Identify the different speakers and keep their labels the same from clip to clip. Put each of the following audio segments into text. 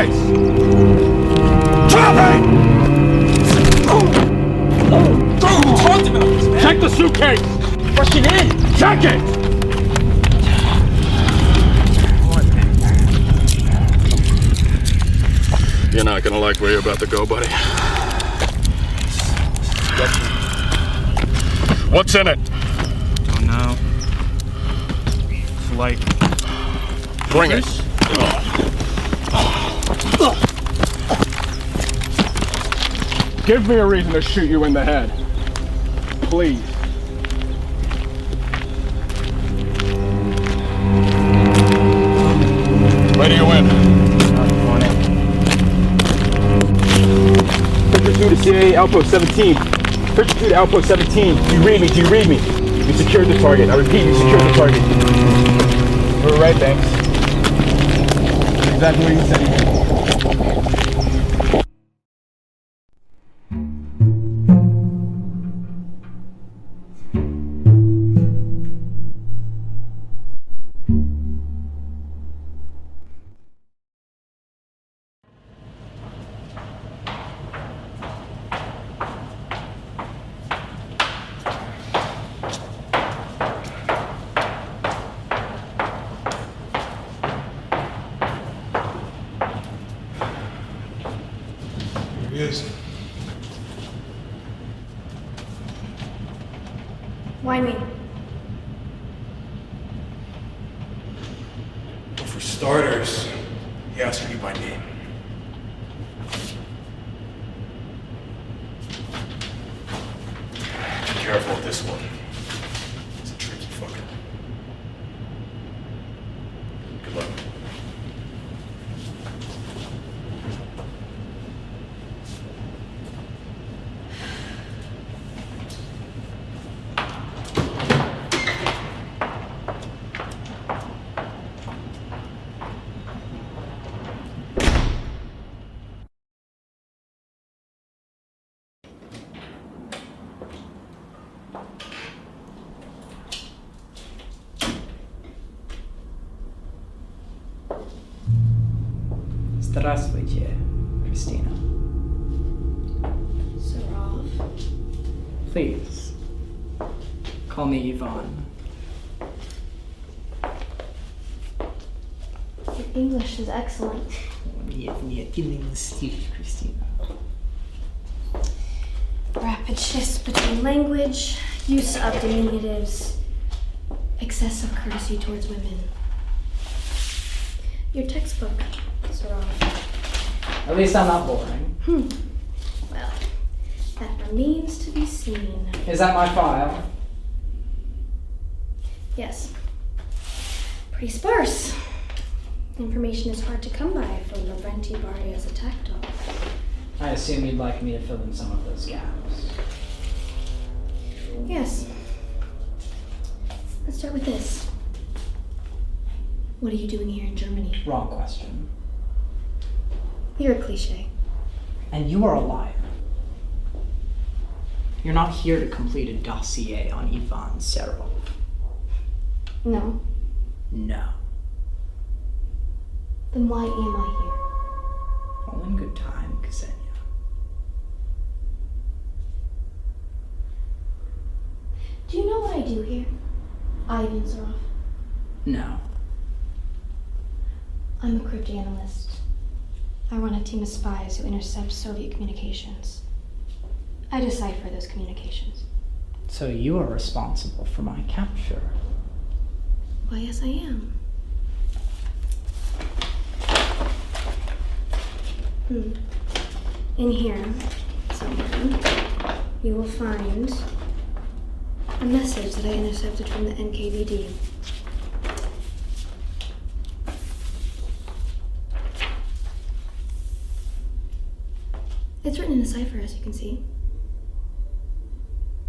Speaker 1: suitcase! Drop it!
Speaker 2: We talked about this, man.
Speaker 1: Check the suitcase!
Speaker 2: Rush it in.
Speaker 1: Check it! You're not gonna like where you're about to go, buddy. What's in it?
Speaker 2: Don't know. It's like...
Speaker 1: Bring it. Give me a reason to shoot you in the head. Please. Where do you win?
Speaker 2: On it.
Speaker 3: Pursuit to CIA Outpost 17. Pursuit to Outpost 17. Do you read me? Do you read me? You secured the target. I repeat, you secured the target. You were right, Banks. Exactly what you said you did.
Speaker 4: Why me?
Speaker 5: Well, for starters, he asked for you by name. Be careful with this one. It's a tricky fucker. Good luck.
Speaker 6: Здравствуйте, Christina.
Speaker 4: Serov.
Speaker 6: Please, call me Ivan.
Speaker 4: Your English is excellent.
Speaker 6: Нет, Endless Steppe, Christina.
Speaker 4: Rapid shifts between language, use of diminutives, excessive courtesy towards women. Your textbook, Serov.
Speaker 6: At least I'm not boring.
Speaker 4: Well, that remains to be seen.
Speaker 6: Is that my file?
Speaker 4: Yes. Pretty sparse. Information is hard to come by for Lavrenti Bardia's attack dog.
Speaker 6: I assume you'd like me to fill in some of those gaps.
Speaker 4: Yes. Let's start with this. What are you doing here in Germany?
Speaker 6: Wrong question.
Speaker 4: You're a cliche.
Speaker 6: And you are a liar. You're not here to complete a dossier on Ivan Serov.
Speaker 4: No.
Speaker 6: No.
Speaker 4: Then why am I here?
Speaker 6: All in good time, Ksenia.
Speaker 4: Do you know what I do here, Ivan Serov?
Speaker 6: No.
Speaker 4: I'm a cryptanalyst. I run a team of spies who intercept Soviet communications. I decipher those communications.
Speaker 6: So you are responsible for my capture.
Speaker 4: Why, yes, I am. In here, somewhere, you will find a message that I intercepted from the NKVD. It's written in a cipher, as you can see.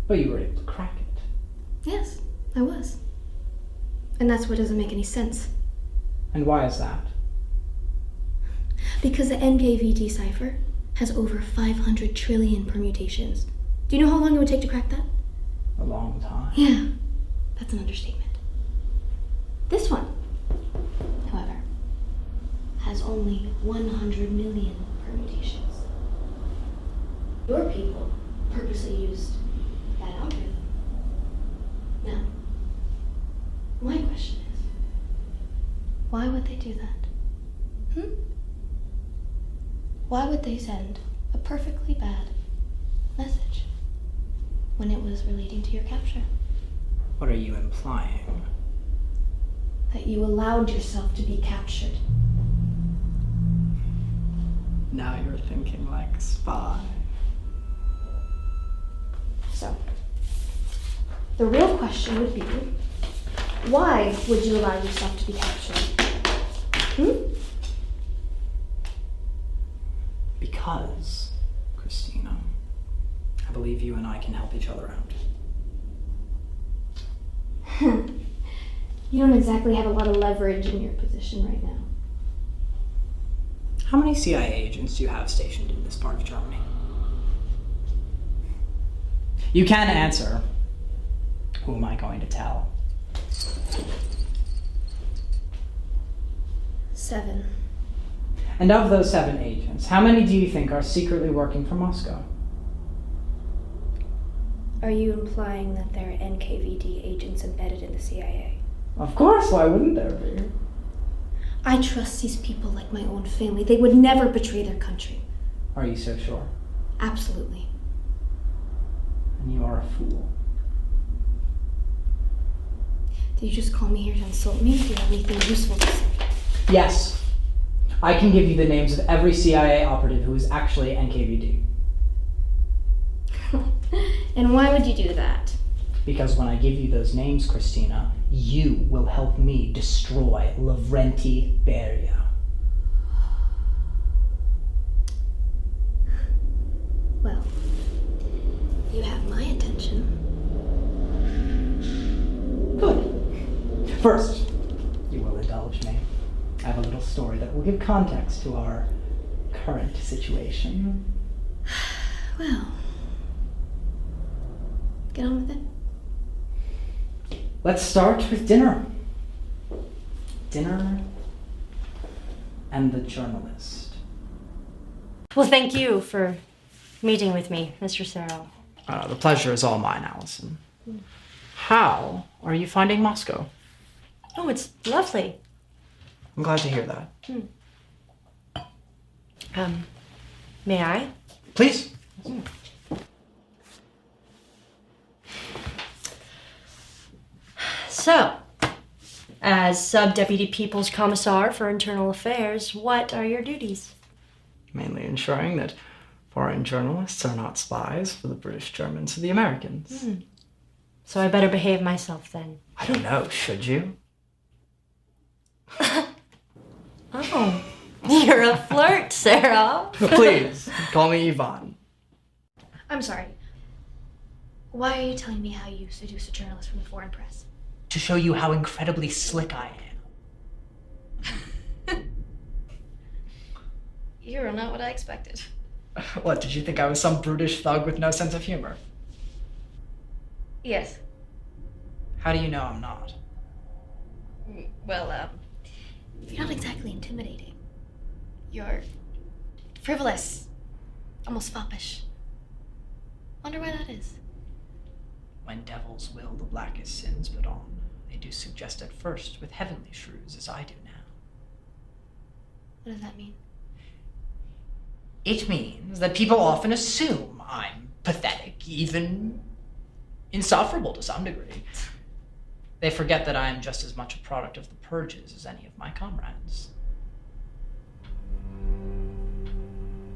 Speaker 6: But you were able to crack it.
Speaker 4: Yes, I was. And that's what doesn't make any sense.
Speaker 6: And why is that?
Speaker 4: Because the NKVD cipher has over 500 trillion permutations. Do you know how long it would take to crack that?
Speaker 6: A long time.
Speaker 4: Yeah, that's an understatement. This one, however, has only 100 million permutations. Your people purposely used that algorithm. Now, my question is, why would they do that? Why would they send a perfectly bad message when it was relating to your capture?
Speaker 6: What are you implying?
Speaker 4: That you allowed yourself to be captured.
Speaker 6: Now you're thinking like a spy.
Speaker 4: So, the real question would be, why would you allow yourself to be captured?
Speaker 6: Because, Christina, I believe you and I can help each other out.
Speaker 4: You don't exactly have a lot of leverage in your position right now.
Speaker 6: How many CIA agents do you have stationed in this part of Germany? You can answer. Who am I going to tell?
Speaker 4: 7.
Speaker 6: And of those 7 agents, how many do you think are secretly working for Moscow?
Speaker 4: Are you implying that there are NKVD agents embedded in the CIA?
Speaker 6: Of course, why wouldn't there be?
Speaker 4: I trust these people like my own family. They would never betray their country.
Speaker 6: Are you so sure?
Speaker 4: Absolutely.
Speaker 6: And you are a fool.
Speaker 4: Did you just call me here to insult me? Do you have anything useful to say?
Speaker 6: Yes. I can give you the names of every CIA operative who is actually NKVD.
Speaker 4: And why would you do that?
Speaker 6: Because when I give you those names, Christina, you will help me destroy Lavrenti Beria.
Speaker 4: Well, you have my attention.
Speaker 6: Good. First, you will indulge me. I have a little story that will give context to our current situation.
Speaker 4: Well, get on with it.
Speaker 6: Let's start with dinner. Dinner and the journalist.
Speaker 7: Well, thank you for meeting with me, Mr. Serov.
Speaker 6: The pleasure is all mine, Allison. How are you finding Moscow?
Speaker 7: Oh, it's lovely.
Speaker 6: I'm glad to hear that.
Speaker 7: May I?
Speaker 6: Please.
Speaker 7: So, as Sub-Deputy People's Commissar for Internal Affairs, what are your duties?
Speaker 6: Mainly ensuring that foreign journalists are not spies for the British, Germans, or the Americans.
Speaker 7: So I better behave myself then.
Speaker 6: I don't know, should you?
Speaker 7: Oh, you're a flirt, Serov.
Speaker 6: Please, call me Ivan.
Speaker 4: I'm sorry. Why are you telling me how you seduce a journalist from the foreign press?
Speaker 6: To show you how incredibly slick I am.
Speaker 4: You're not what I expected.
Speaker 6: What, did you think I was some brutish thug with no sense of humor?
Speaker 4: Yes.
Speaker 6: How do you know I'm not?
Speaker 4: Well, you're not exactly intimidating. You're frivolous, almost foppish. Wonder why that is.
Speaker 6: When devils will the blackest sins put on, they do suggest at first with heavenly shrews as I do now.
Speaker 4: What does that mean?
Speaker 6: It means that people often assume I'm pathetic, even insufferable to some degree. They forget that I am just as much a product of the purges as any of my comrades.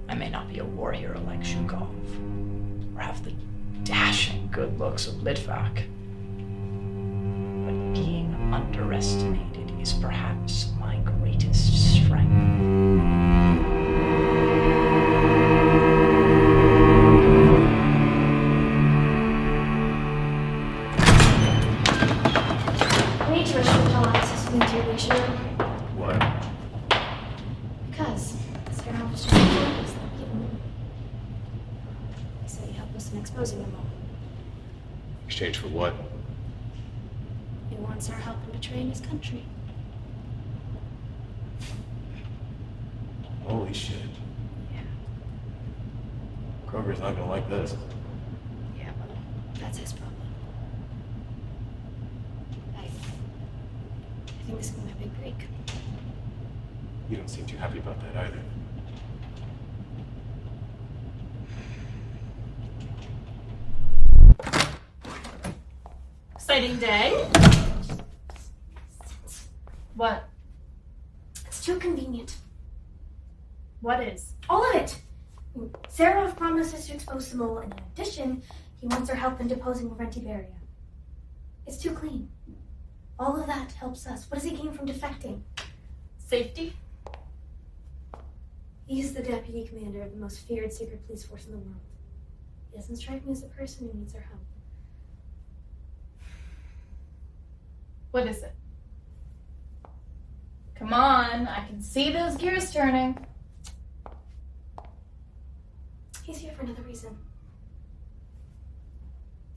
Speaker 6: I may not be a war hero like Zhukov, or have the dashing good looks of Litvak, but being underestimated is perhaps my greatest strength.
Speaker 4: I need to restrict all access to the interrogation room.
Speaker 5: What?
Speaker 4: Because Serov was just informed us that he said he'd help us in exposing them all.
Speaker 5: Exchange for what?
Speaker 4: He wants our help in betraying his country.
Speaker 5: Holy shit.
Speaker 7: Yeah.
Speaker 5: Kroger's not gonna like this.
Speaker 7: Yeah, well, that's his problem. I think this is gonna be my big break.
Speaker 5: You don't seem too happy about that either.
Speaker 8: Exciting day. What?
Speaker 4: It's too convenient.
Speaker 8: What is?
Speaker 4: All of it. Serov promises to expose the mole, and in addition, he wants our help in deposing Montefiore. It's too clean. All of that helps us. What does he gain from defecting?
Speaker 8: Safety?
Speaker 4: He's the deputy commander of the most feared secret police force in the world. He doesn't strike me as a person who needs our help.
Speaker 8: What is it? Come on, I can see those gears turning.
Speaker 4: He's here for another reason.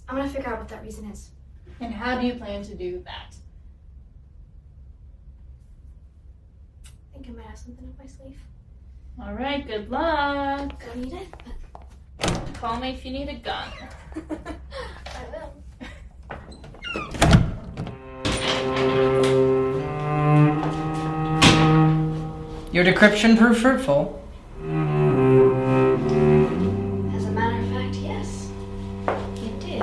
Speaker 4: I'm gonna figure out what that reason is.
Speaker 8: And how do you plan to do that?
Speaker 4: I think I might have something up my sleeve.
Speaker 8: All right, good luck.
Speaker 4: Don't need it, but
Speaker 8: Call me if you need a gun.
Speaker 4: I will.
Speaker 6: Your decryption proved fruitful.
Speaker 4: As a matter of fact, yes. It did.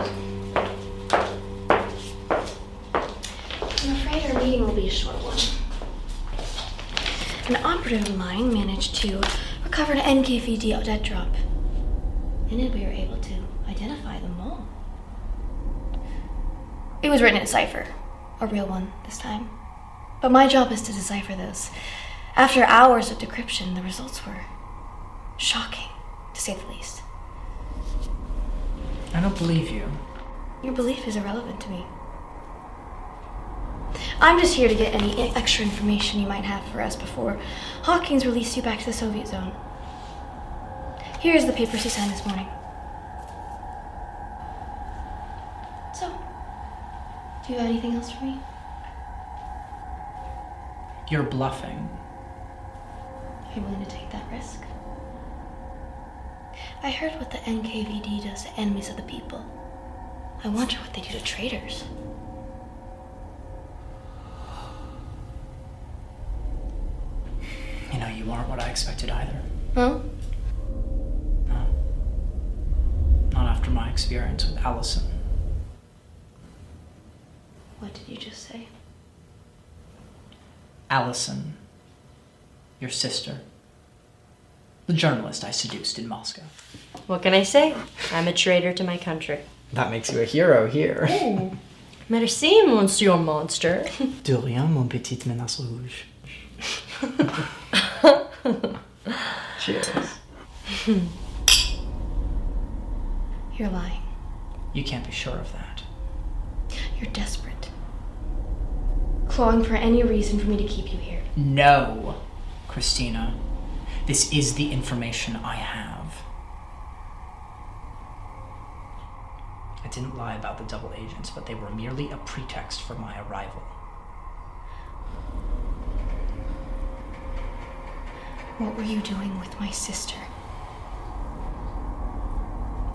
Speaker 4: I'm afraid our meeting will be a short one. An operative of mine managed to recover an NKVD dead drop. In it, we were able to identify the mole. It was written in a cipher. A real one this time. But my job is to decipher those. After hours of decryption, the results were shocking, to say the least.
Speaker 6: I don't believe you.
Speaker 4: Your belief is irrelevant to me. I'm just here to get any extra information you might have for us before Hawkins released you back to the Soviet zone. Here's the papers he signed this morning. So, do you have anything else for me?
Speaker 6: You're bluffing.
Speaker 4: Are you willing to take that risk? I heard what the NKVD does to enemies of the people. I wonder what they do to traitors.
Speaker 6: You know, you aren't what I expected either.
Speaker 4: Huh?
Speaker 6: No. Not after my experience with Allison.
Speaker 4: What did you just say?
Speaker 6: Allison. Your sister. The journalist I seduced in Moscow.
Speaker 7: What can I say? I'm a traitor to my country.
Speaker 6: That makes you a hero here.
Speaker 7: Oh. Merci, monsieur monster.
Speaker 6: De rien, mon petit menace rouge. Cheers.
Speaker 4: You're lying.
Speaker 6: You can't be sure of that.
Speaker 4: You're desperate. Clawing for any reason for me to keep you here.
Speaker 6: No, Christina. This is the information I have. I didn't lie about the double agents, but they were merely a pretext for my arrival.
Speaker 4: What were you doing with my sister?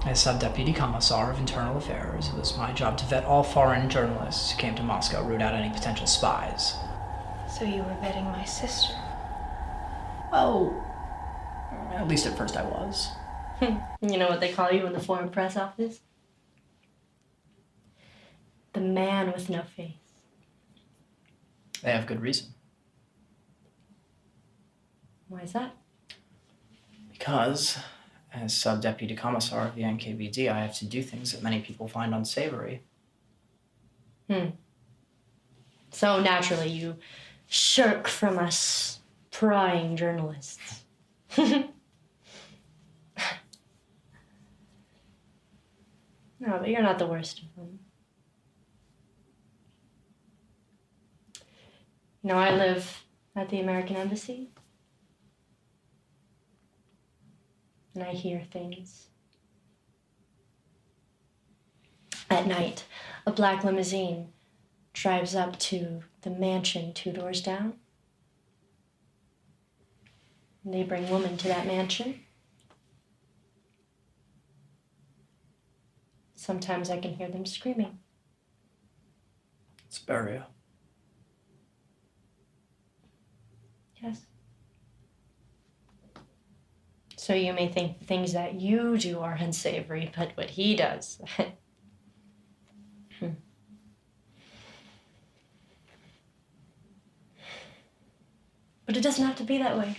Speaker 6: As Sub-Deputy Commissar of Internal Affairs, it was my job to vet all foreign journalists who came to Moscow, root out any potential spies.
Speaker 4: So you were vetting my sister?
Speaker 6: Well, at least at first I was.
Speaker 7: You know what they call you in the Foreign Press Office? The man with no face.
Speaker 6: They have good reason.
Speaker 7: Why is that?
Speaker 6: Because, as Sub-Deputy Commissar of the NKVD, I have to do things that many people find unsavory.
Speaker 7: So naturally, you shirk from us prying journalists. No, but you're not the worst of them. You know, I live at the American Embassy. And I hear things. At night, a black limousine drives up to the mansion 2 doors down. They bring women to that mansion. Sometimes I can hear them screaming.
Speaker 6: It's burial.
Speaker 7: Yes. So you may think the things that you do are unsavory, but what he does. But it doesn't have to be that way.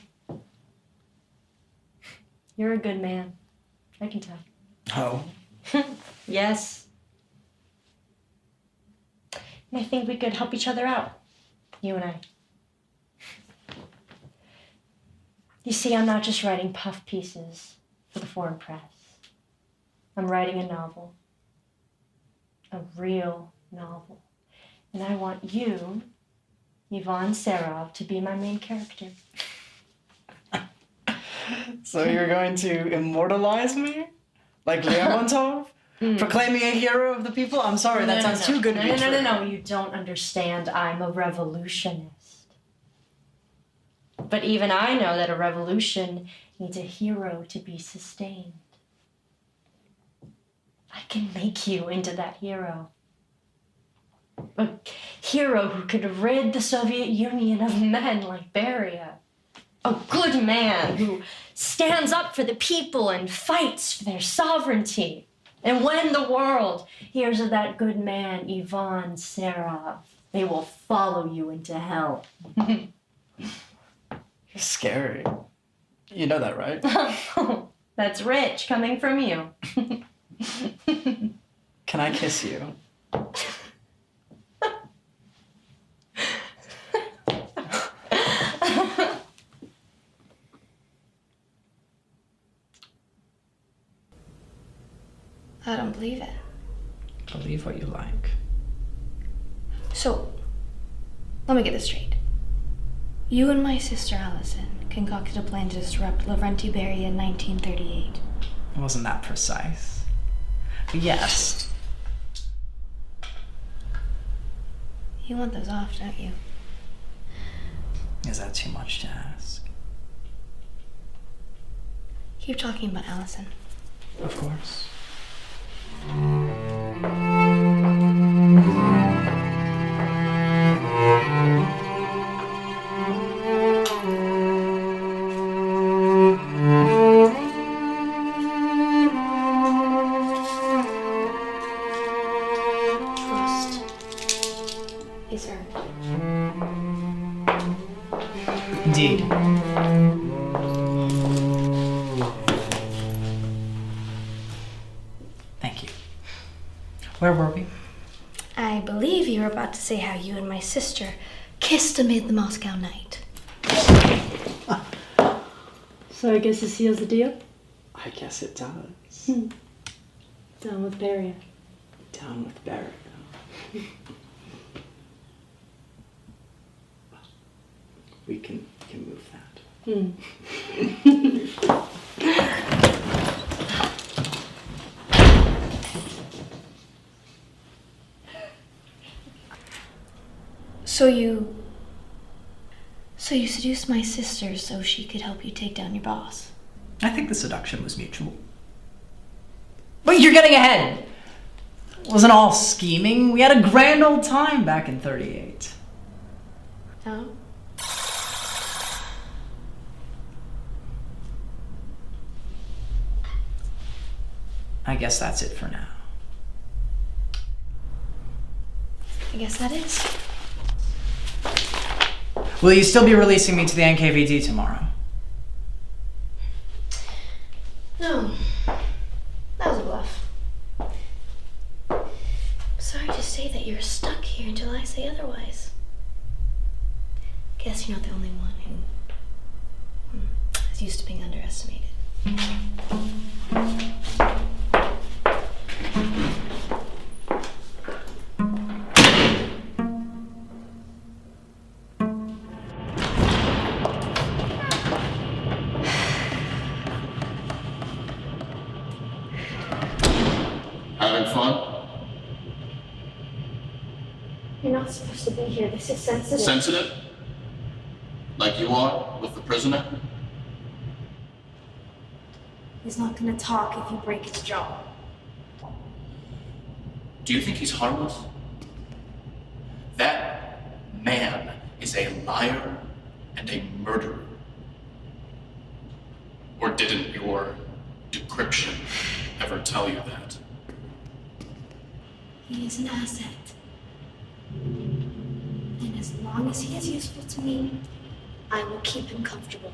Speaker 7: You're a good man. I can tell.
Speaker 6: Oh.
Speaker 7: Yes. And I think we could help each other out. You and I. You see, I'm not just writing puff pieces for the foreign press. I'm writing a novel. A real novel. And I want you, Ivan Serov, to be my main character.
Speaker 6: So you're going to immortalize me? Like Lermontov? Proclaim me a hero of the people? I'm sorry, that sounds too good to be true.
Speaker 7: No, you don't understand. I'm a revolutionist. But even I know that a revolution needs a hero to be sustained. I can make you into that hero. A hero who could rid the Soviet Union of men like Beria. A good man who stands up for the people and fights for their sovereignty. And when the world hears of that good man, Ivan Serov, they will follow you into hell.
Speaker 6: You're scary. You know that, right?
Speaker 7: That's rich coming from you.
Speaker 6: Can I kiss you?
Speaker 4: I don't believe it.
Speaker 6: Believe what you like.
Speaker 4: So, let me get this straight. You and my sister Allison concocted a plan to disrupt Lavrenti Beria in 1938.
Speaker 6: It wasn't that precise. But yes.
Speaker 4: You want those off, don't you?
Speaker 6: Is that too much to ask?
Speaker 4: Keep talking about Allison.
Speaker 6: Of course.
Speaker 4: Trust is earned.
Speaker 6: Indeed. Thank you. Where were we?
Speaker 4: I believe you were about to say how you and my sister kissed amid the Moscow night.
Speaker 7: So I guess this seals the deal?
Speaker 6: I guess it does.
Speaker 7: Down with Beria.
Speaker 6: Down with Barrett. We can move that.
Speaker 4: So you seduced my sister so she could help you take down your boss.
Speaker 6: I think the seduction was mutual. But you're getting ahead. It wasn't all scheming. We had a grand old time back in 38.
Speaker 4: Oh?
Speaker 6: I guess that's it for now.
Speaker 4: I guess that is.
Speaker 6: Will you still be releasing me to the NKVD tomorrow?
Speaker 4: No. That was a bluff. Sorry to say that you're stuck here until I say otherwise. Guess you're not the only one who is used to being underestimated.
Speaker 5: Having fun?
Speaker 4: You're not supposed to be here. This is sensitive.
Speaker 5: Sensitive? Like you are with the prisoner?
Speaker 4: He's not gonna talk if you break his jaw.
Speaker 5: Do you think he's harmless? That man is a liar and a murderer. Or didn't your decryption ever tell you that?
Speaker 4: He is an asset. And as long as he is useful to me, I will keep him comfortable.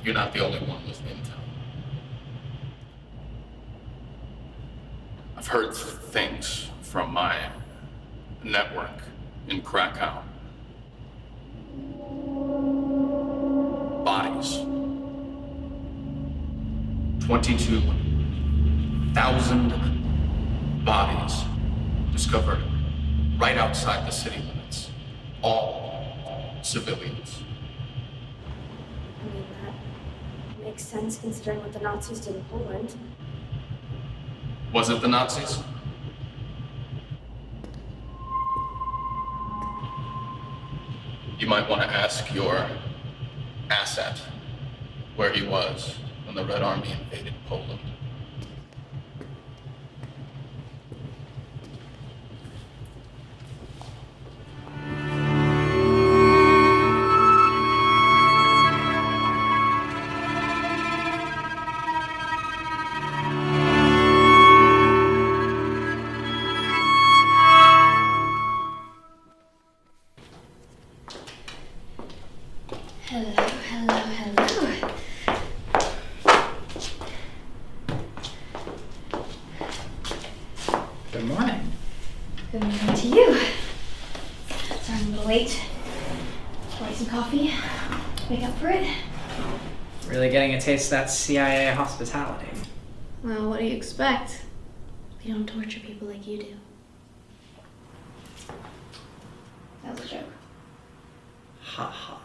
Speaker 5: You're not the only one with intel. I've heard things from my network in Krakow. Bodies. 22,000 bodies discovered right outside the city limits. All civilians.
Speaker 4: I mean, that makes sense considering what the Nazis did in Poland.
Speaker 5: Was it the Nazis? You might want to ask your asset where he was when the Red Army invaded Poland.
Speaker 4: Hello.
Speaker 6: Good morning.
Speaker 4: Good morning to you. Sorry I'm a little late. Pour some coffee. Make up for it.
Speaker 6: Really getting a taste of that CIA hospitality.
Speaker 4: Well, what do you expect? We don't torture people like you do. That was a joke.
Speaker 6: Ha ha.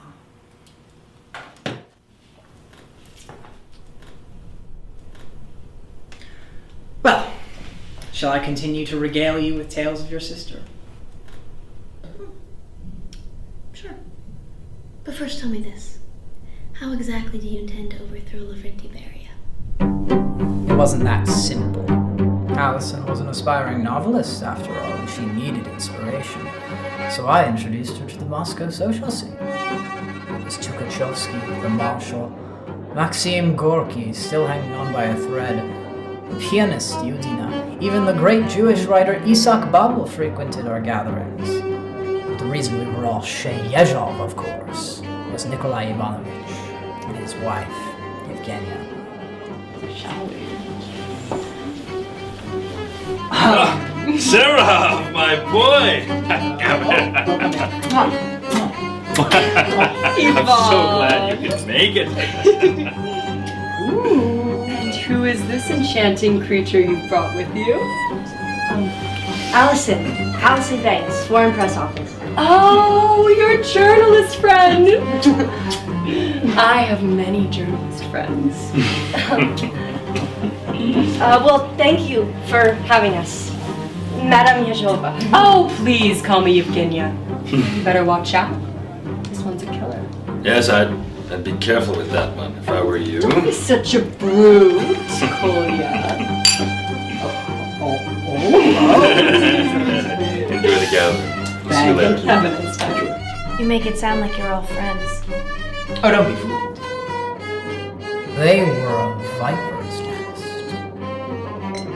Speaker 6: Well, shall I continue to regale you with tales of your sister?
Speaker 4: Sure. But first tell me this. How exactly do you intend to overthrow Lavrentiberia?
Speaker 6: It wasn't that simple. Allison was an aspiring novelist, after all, and she needed inspiration. So I introduced her to the Moscow social scene. It was Tukhachevsky, the Marshal, Maxim Gorky, still hanging on by a thread, the pianist Yudina, even the great Jewish writer Isak Babel frequented our gatherings. But the reason we were all Sheyezhov, of course, was Nikolai Ivanovich and his wife, Yevgenia.
Speaker 7: Shall we?
Speaker 9: Serov, my boy! I'm so glad you could make it.
Speaker 7: Ooh, and who is this enchanting creature you've brought with you?
Speaker 10: Allison Banks, Foreign Press Office.
Speaker 7: Oh, your journalist friend! I have many journalist friends.
Speaker 10: Well, thank you for having us. Madame Yezhova.
Speaker 7: Oh, please call me Yevgenia. You better watch out. This one's a killer.
Speaker 9: Yes, I'd be careful with that one if I were you.
Speaker 7: Don't be such a brute, Kolya.
Speaker 9: Enjoy the gathering. See you later.
Speaker 7: Have a nice time.
Speaker 4: You make it sound like you're all friends.
Speaker 6: Oh, don't be fooled. They were a viper's nest,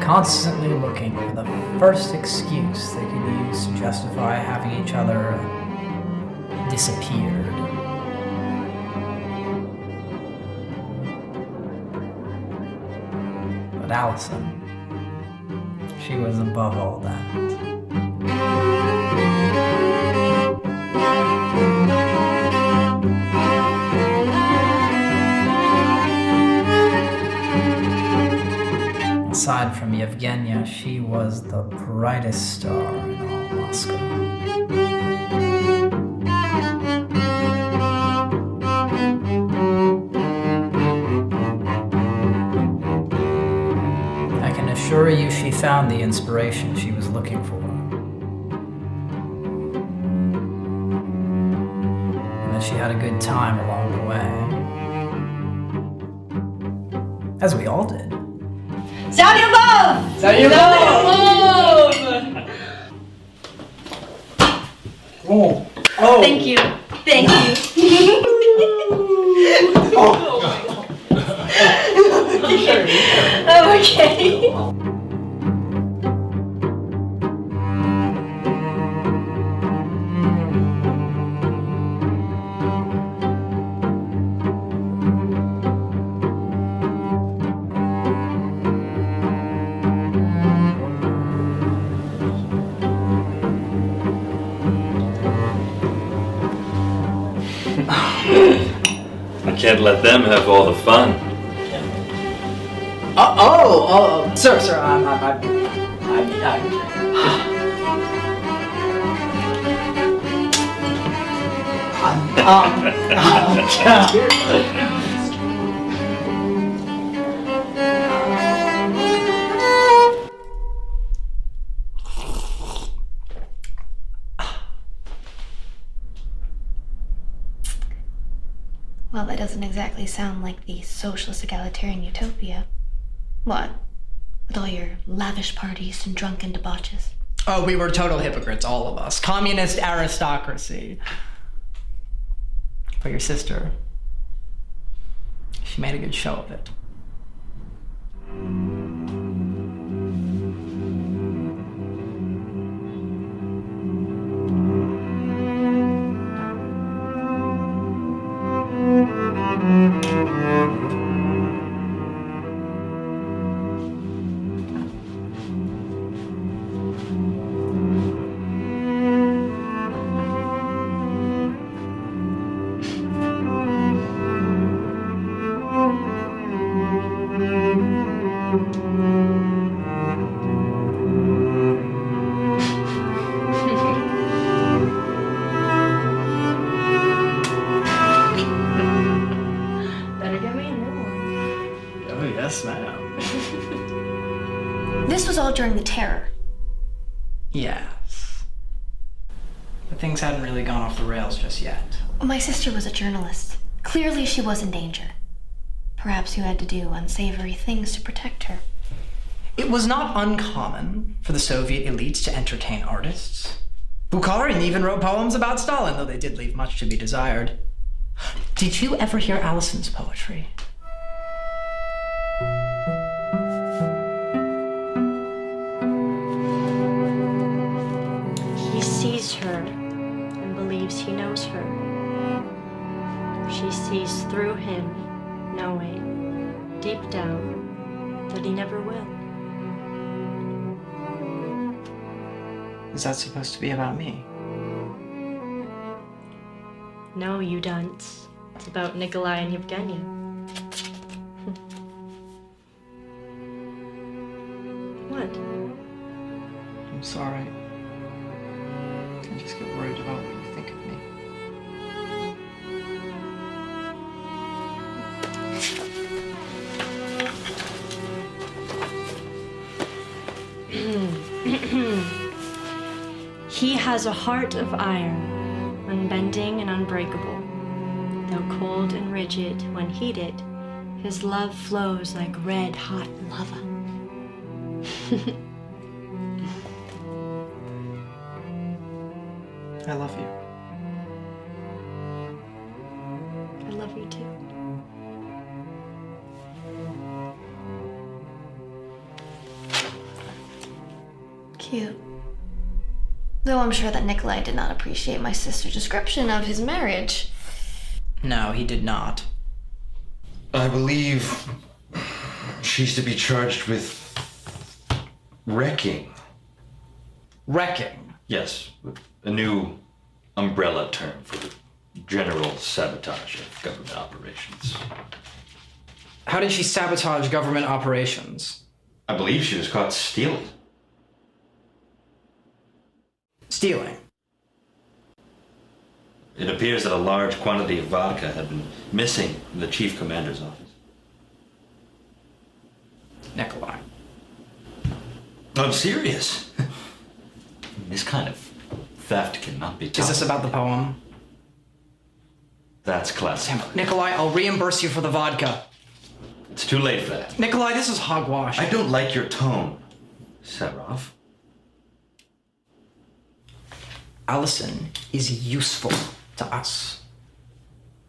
Speaker 6: constantly looking for the first excuse they could use to justify having each other disappeared. But Allison, she was above all that. Aside from Yevgenia, she was the brightest star in all Moscow. I can assure you she found the inspiration she was looking for. she had a good time along the way. As we all did.
Speaker 10: Sound your love!
Speaker 6: Sound your love! Oh. Oh.
Speaker 10: Thank you. Thank you. Oh, okay.
Speaker 9: I can't let them have all the fun.
Speaker 6: Sir,
Speaker 4: Well, that doesn't exactly sound like the socialist egalitarian utopia. What? With all your lavish parties and drunken debauches?
Speaker 6: Oh, we were total hypocrites, all of us. Communist aristocracy. But your sister, she made a good show of it.
Speaker 7: Better get me a new one.
Speaker 6: Oh, yes, ma'am.
Speaker 4: This was all during the terror.
Speaker 6: Yes. But things hadn't really gone off the rails just yet.
Speaker 4: My sister was a journalist. Clearly she was in danger. Perhaps you had to do unsavory things to protect her.
Speaker 6: It was not uncommon for the Soviet elites to entertain artists. Bukharin even wrote poems about Stalin, though they did leave much to be desired. Did you ever hear Allison's poetry?
Speaker 7: He sees her and believes he knows her. She sees through him, knowing, deep down, that he never will.
Speaker 6: Is that supposed to be about me?
Speaker 7: No, you dunce. It's about Nikolai and Yevgenia. What?
Speaker 6: I'm sorry. I just get worried about what you think of me.
Speaker 7: He has a heart of iron, unbending and unbreakable. Though cold and rigid when heated, his love flows like red hot lava.
Speaker 6: I love you.
Speaker 7: I love you too.
Speaker 4: Cute. Though I'm sure that Nikolai did not appreciate my sister's description of his marriage.
Speaker 6: No, he did not.
Speaker 11: I believe she's to be charged with wrecking.
Speaker 6: Wrecking?
Speaker 9: Yes, a new umbrella term for general sabotage of government operations.
Speaker 6: How did she sabotage government operations?
Speaker 9: I believe she was caught stealing.
Speaker 6: Stealing?
Speaker 9: It appears that a large quantity of vodka had been missing from the chief commander's office.
Speaker 6: Nikolai.
Speaker 9: I'm serious. This kind of theft cannot be tolerated.
Speaker 6: Is this about the poem?
Speaker 9: That's classified.
Speaker 6: Nikolai, I'll reimburse you for the vodka.
Speaker 9: It's too late for that.
Speaker 6: Nikolai, this is hogwash.
Speaker 9: I don't like your tone, Serov.
Speaker 6: Allison is useful to us.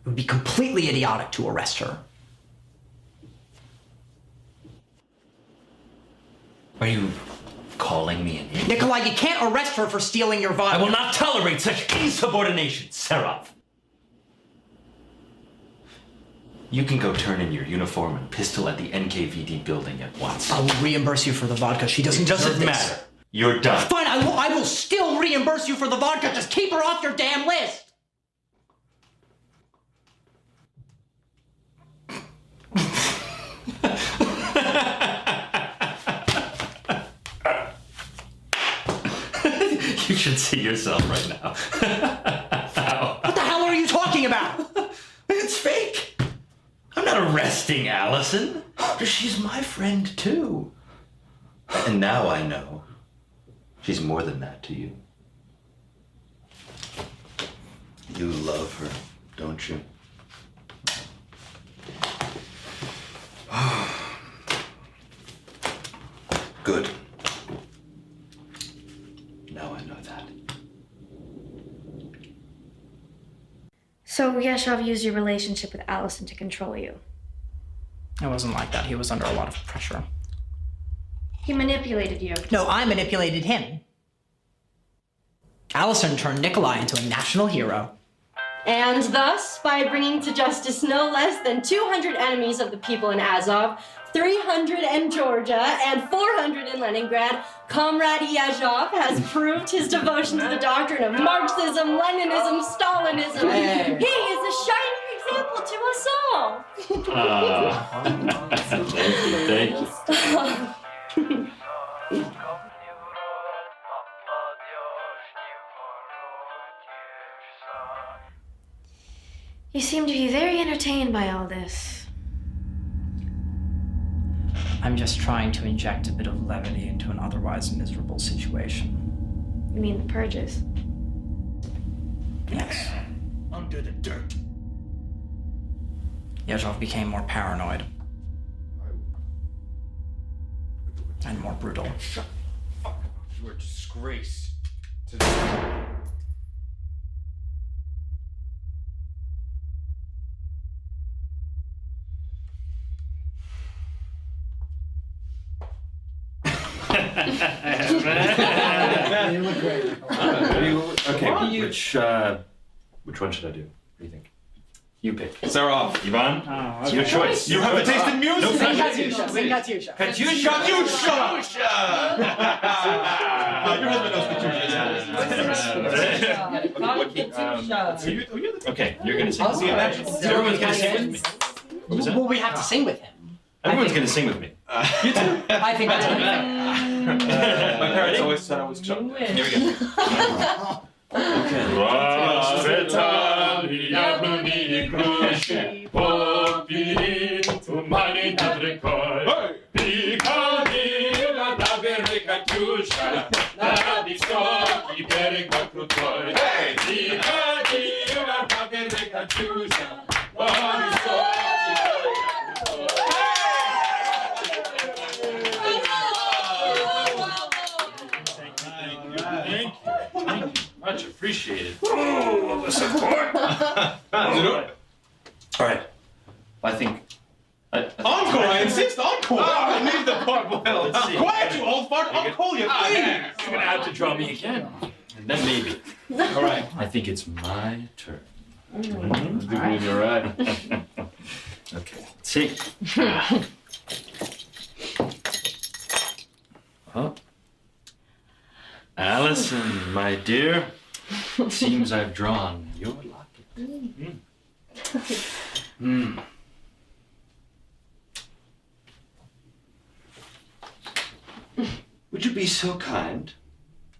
Speaker 6: It would be completely idiotic to arrest her.
Speaker 9: Are you calling me an idiot?
Speaker 6: Nikolai, you can't arrest her for stealing your vodka.
Speaker 9: I will not tolerate such insubordination, Serov. You can go turn in your uniform and pistol at the NKVD building at once.
Speaker 6: I will reimburse you for the vodka. She doesn't deserve this.
Speaker 9: It doesn't matter. You're done.
Speaker 6: Fine, I will still reimburse you for the vodka. Just keep her off your damn list.
Speaker 9: You should see yourself right now.
Speaker 6: What the hell are you talking about?
Speaker 9: It's fake. I'm not arresting Allison. She's my friend too. And now I know she's more than that to you. You love her, don't you? Good. Now I know that.
Speaker 4: So Yashov used your relationship with Allison to control you.
Speaker 6: It wasn't like that. He was under a lot of pressure.
Speaker 4: He manipulated you.
Speaker 6: No, I manipulated him. Allison turned Nikolai into a national hero.
Speaker 10: And thus, by bringing to justice no less than 200 enemies of the people in Azov, 300 in Georgia, and 400 in Leningrad, Comrade Yashov has proved his devotion to the doctrine of Marxism, Leninism, Stalinism.
Speaker 6: Hey.
Speaker 10: He is a shining example to us all.
Speaker 9: Thank you.
Speaker 4: You seem to be very entertained by all this.
Speaker 6: I'm just trying to inject a bit of levity into an otherwise miserable situation.
Speaker 4: You mean the purges?
Speaker 6: Yes.
Speaker 9: Under the dirt.
Speaker 6: Yezhov became more paranoid. And more brutal.
Speaker 3: Shut the fuck up. You are a disgrace to the...
Speaker 1: You look great.
Speaker 9: Okay, which one should I do? What do you think? You pick.
Speaker 3: Serov.
Speaker 9: Ivan?
Speaker 6: Oh,
Speaker 9: It's your choice.
Speaker 3: You have a taste in music.
Speaker 9: No,
Speaker 6: Katyusha.
Speaker 9: Katyusha!
Speaker 3: Your husband knows Katyusha.
Speaker 9: Okay, you're gonna sing. Everyone's gonna sing with me. What was that?
Speaker 6: Well, we have to sing with him.
Speaker 9: Everyone's gonna sing with me.
Speaker 6: You too. I think that's only fair.
Speaker 3: My parents always said I was Chuck.
Speaker 9: Here we go. Okay. Thank you. Much appreciated. Oh, the support. All right. I think.
Speaker 3: Encore, I insist, encore! I need the part well.
Speaker 9: Let's see.
Speaker 3: Quiet, you old fart! I'll call you, please!
Speaker 9: You're gonna have to draw me again. And then maybe.
Speaker 3: All right.
Speaker 9: I think it's my turn.
Speaker 3: I do believe you're right.
Speaker 9: Okay. Let's see. Oh. Allison, my dear, it seems I've drawn your locket. Would you be so kind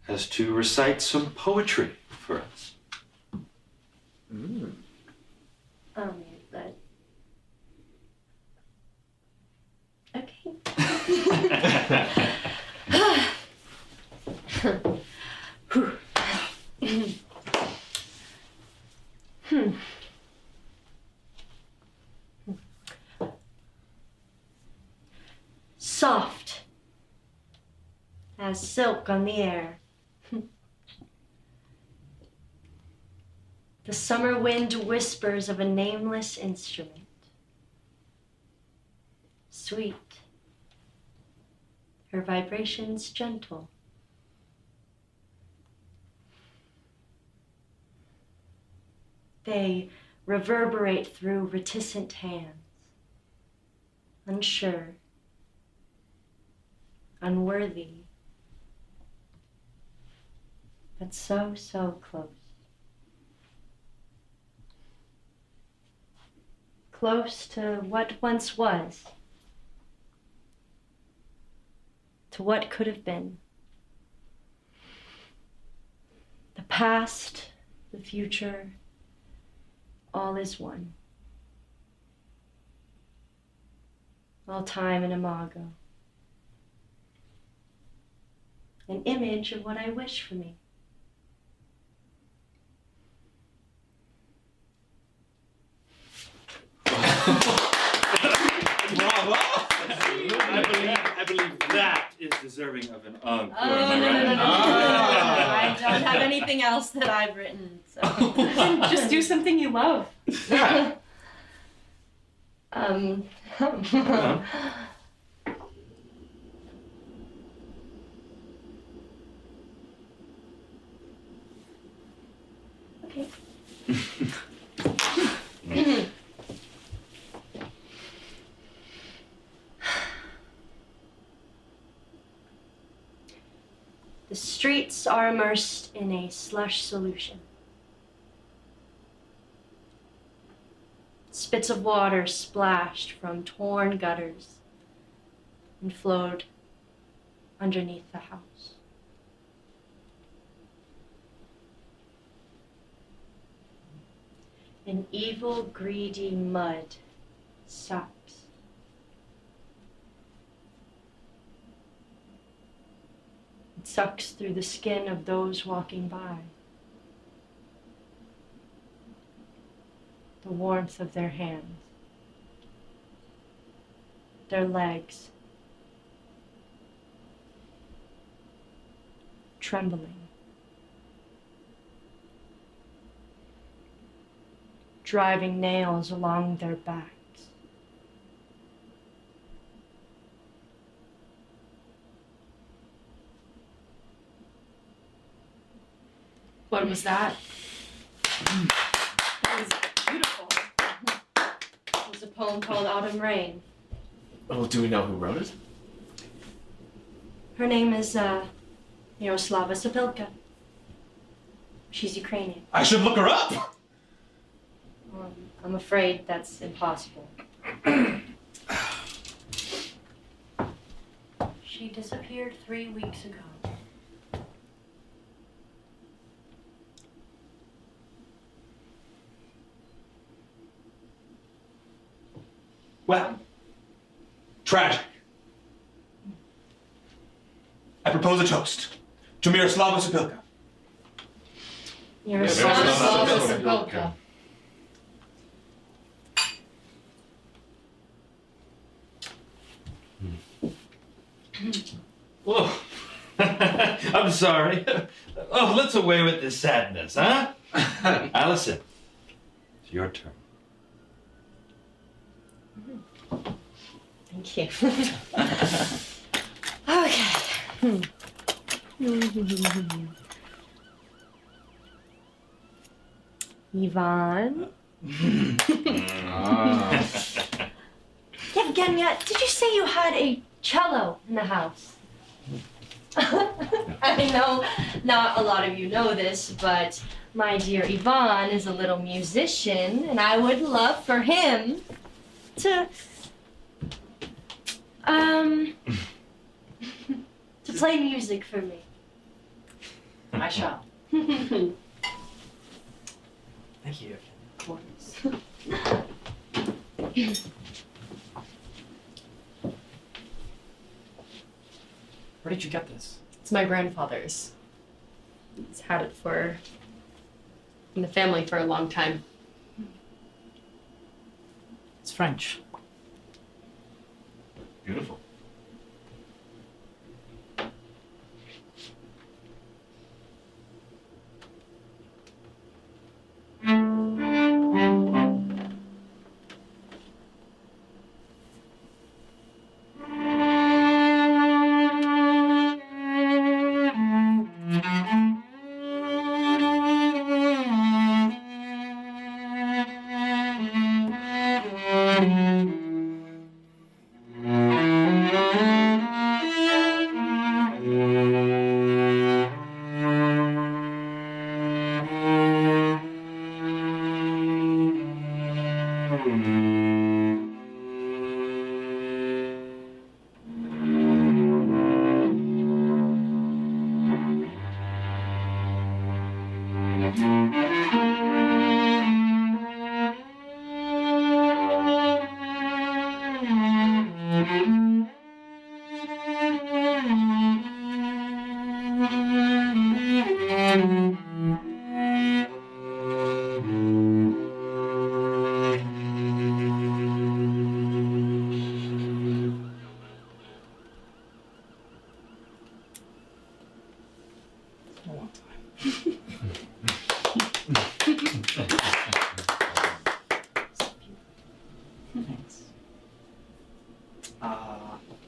Speaker 9: as to recite some poetry for us?
Speaker 10: But... Okay. as silk on the air. The summer wind whispers of a nameless instrument. Sweet. Her vibrations gentle. They reverberate through reticent hands, unsure, unworthy, but so, so close. Close to what once was, to what could have been. The past, the future, all is one. All time and imago. An image of what I wish for me.
Speaker 9: Bravo! I believe that is deserving of an encore.
Speaker 10: Oh, no. I don't have anything else that I've written, so.
Speaker 7: Just do something you love.
Speaker 9: Yeah.
Speaker 10: Okay. The streets are immersed in a slush solution. Spits of water splashed from torn gutters and flowed underneath the house. An evil, greedy mud sucks. It sucks through the skin of those walking by. The warmth of their hands, their legs, trembling, driving nails along their backs.
Speaker 7: What was that? That was beautiful.
Speaker 10: It was a poem called Autumn Rain.
Speaker 12: Oh, do we know who wrote it?
Speaker 10: Her name is Yaroslava Sapilka. She's Ukrainian.
Speaker 9: I should look her up!
Speaker 10: I'm afraid that's impossible. She disappeared 3 weeks ago.
Speaker 9: Well, tragic. I propose a toast to Miroslava Sapilka.
Speaker 10: Yaroslava Sapilka.
Speaker 9: Whoa. I'm sorry. Oh, let's away with this sadness, huh? Allison, it's your turn.
Speaker 10: Thank you. Okay. Ivan. Yevgenia, did you say you had a cello in the house? I know not a lot of you know this, but my dear Ivan is a little musician, and I would love for him to to play music for me.
Speaker 6: I shall.
Speaker 10: Of
Speaker 6: Thank you.
Speaker 10: course.
Speaker 6: Where did you get this?
Speaker 7: It's my grandfather's. He's had it in the family for a long time.
Speaker 6: It's French.
Speaker 9: Beautiful.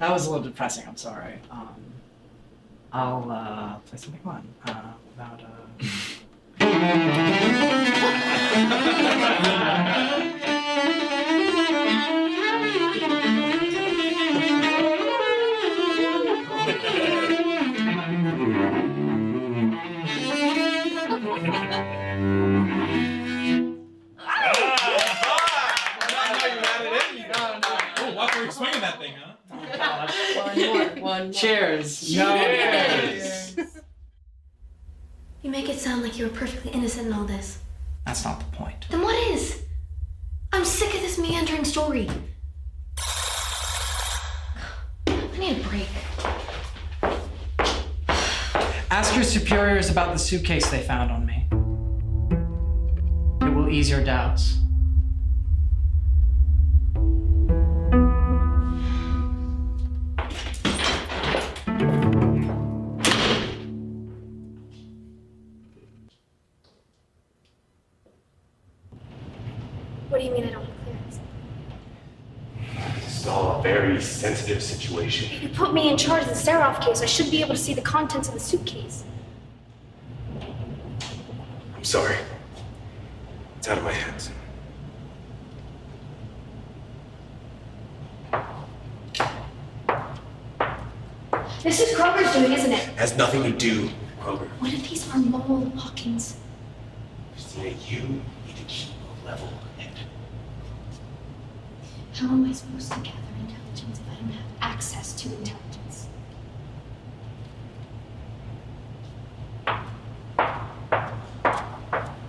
Speaker 6: That was a little depressing, I'm sorry. I'll play something fun. About
Speaker 2: Walk away swinging that thing, huh?
Speaker 7: One.
Speaker 6: Cheers.
Speaker 4: Cheers. You make it sound like you were perfectly innocent in all this.
Speaker 6: That's not the point.
Speaker 4: Then what is? I'm sick of this meandering story. I need a break.
Speaker 6: Ask your superiors about the suitcase they found on me. It will ease your doubts.
Speaker 4: What do you mean I don't have clearance?
Speaker 3: This is all a very sensitive situation.
Speaker 4: You put me in charge of the Serov case. I should be able to see the contents of the suitcase.
Speaker 3: I'm sorry. It's out of my hands.
Speaker 4: This is Kroger's doing, isn't it?
Speaker 3: Has nothing to do with Kroger.
Speaker 4: What if these are mole Hawkins?
Speaker 3: Christina, you need to keep a level head.
Speaker 4: How am I supposed to gather intelligence if I don't have access to intelligence?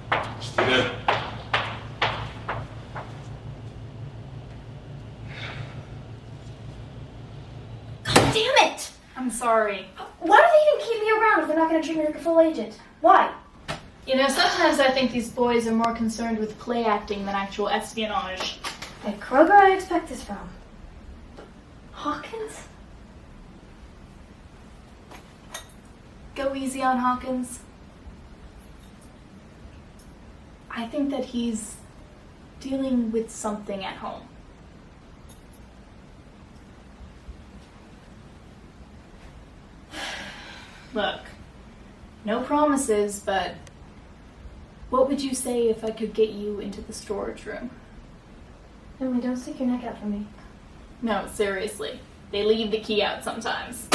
Speaker 3: Christina.
Speaker 4: God damn it!
Speaker 8: I'm sorry.
Speaker 4: Why do they even keep me around if they're not going to treat me like a full agent? Why?
Speaker 8: You know, sometimes I think these boys are more concerned with play acting than actual espionage.
Speaker 4: At Kroger, I expect this from. Hawkins?
Speaker 8: Go easy on Hawkins. I think that he's dealing with something at home. Look, no promises, but what would you say if I could get you into the storage room?
Speaker 4: Emily, don't stick your neck out for me.
Speaker 8: No, seriously. They leave the key out sometimes.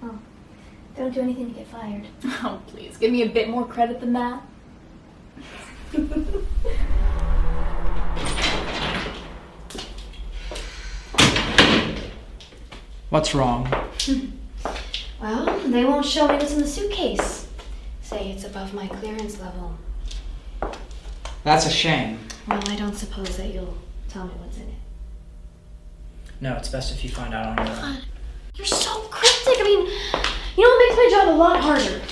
Speaker 4: Oh, don't do anything to get fired.
Speaker 8: Oh, please, give me a bit more credit than that.
Speaker 6: What's wrong?
Speaker 4: Well, they won't show me what's in the suitcase. Say it's above my clearance level.
Speaker 6: That's a shame.
Speaker 4: Well, I don't suppose that you'll tell me what's in it.
Speaker 6: No, it's best if you find out on your own.
Speaker 4: God, you're so cryptic. I mean, you know what makes my job a lot harder?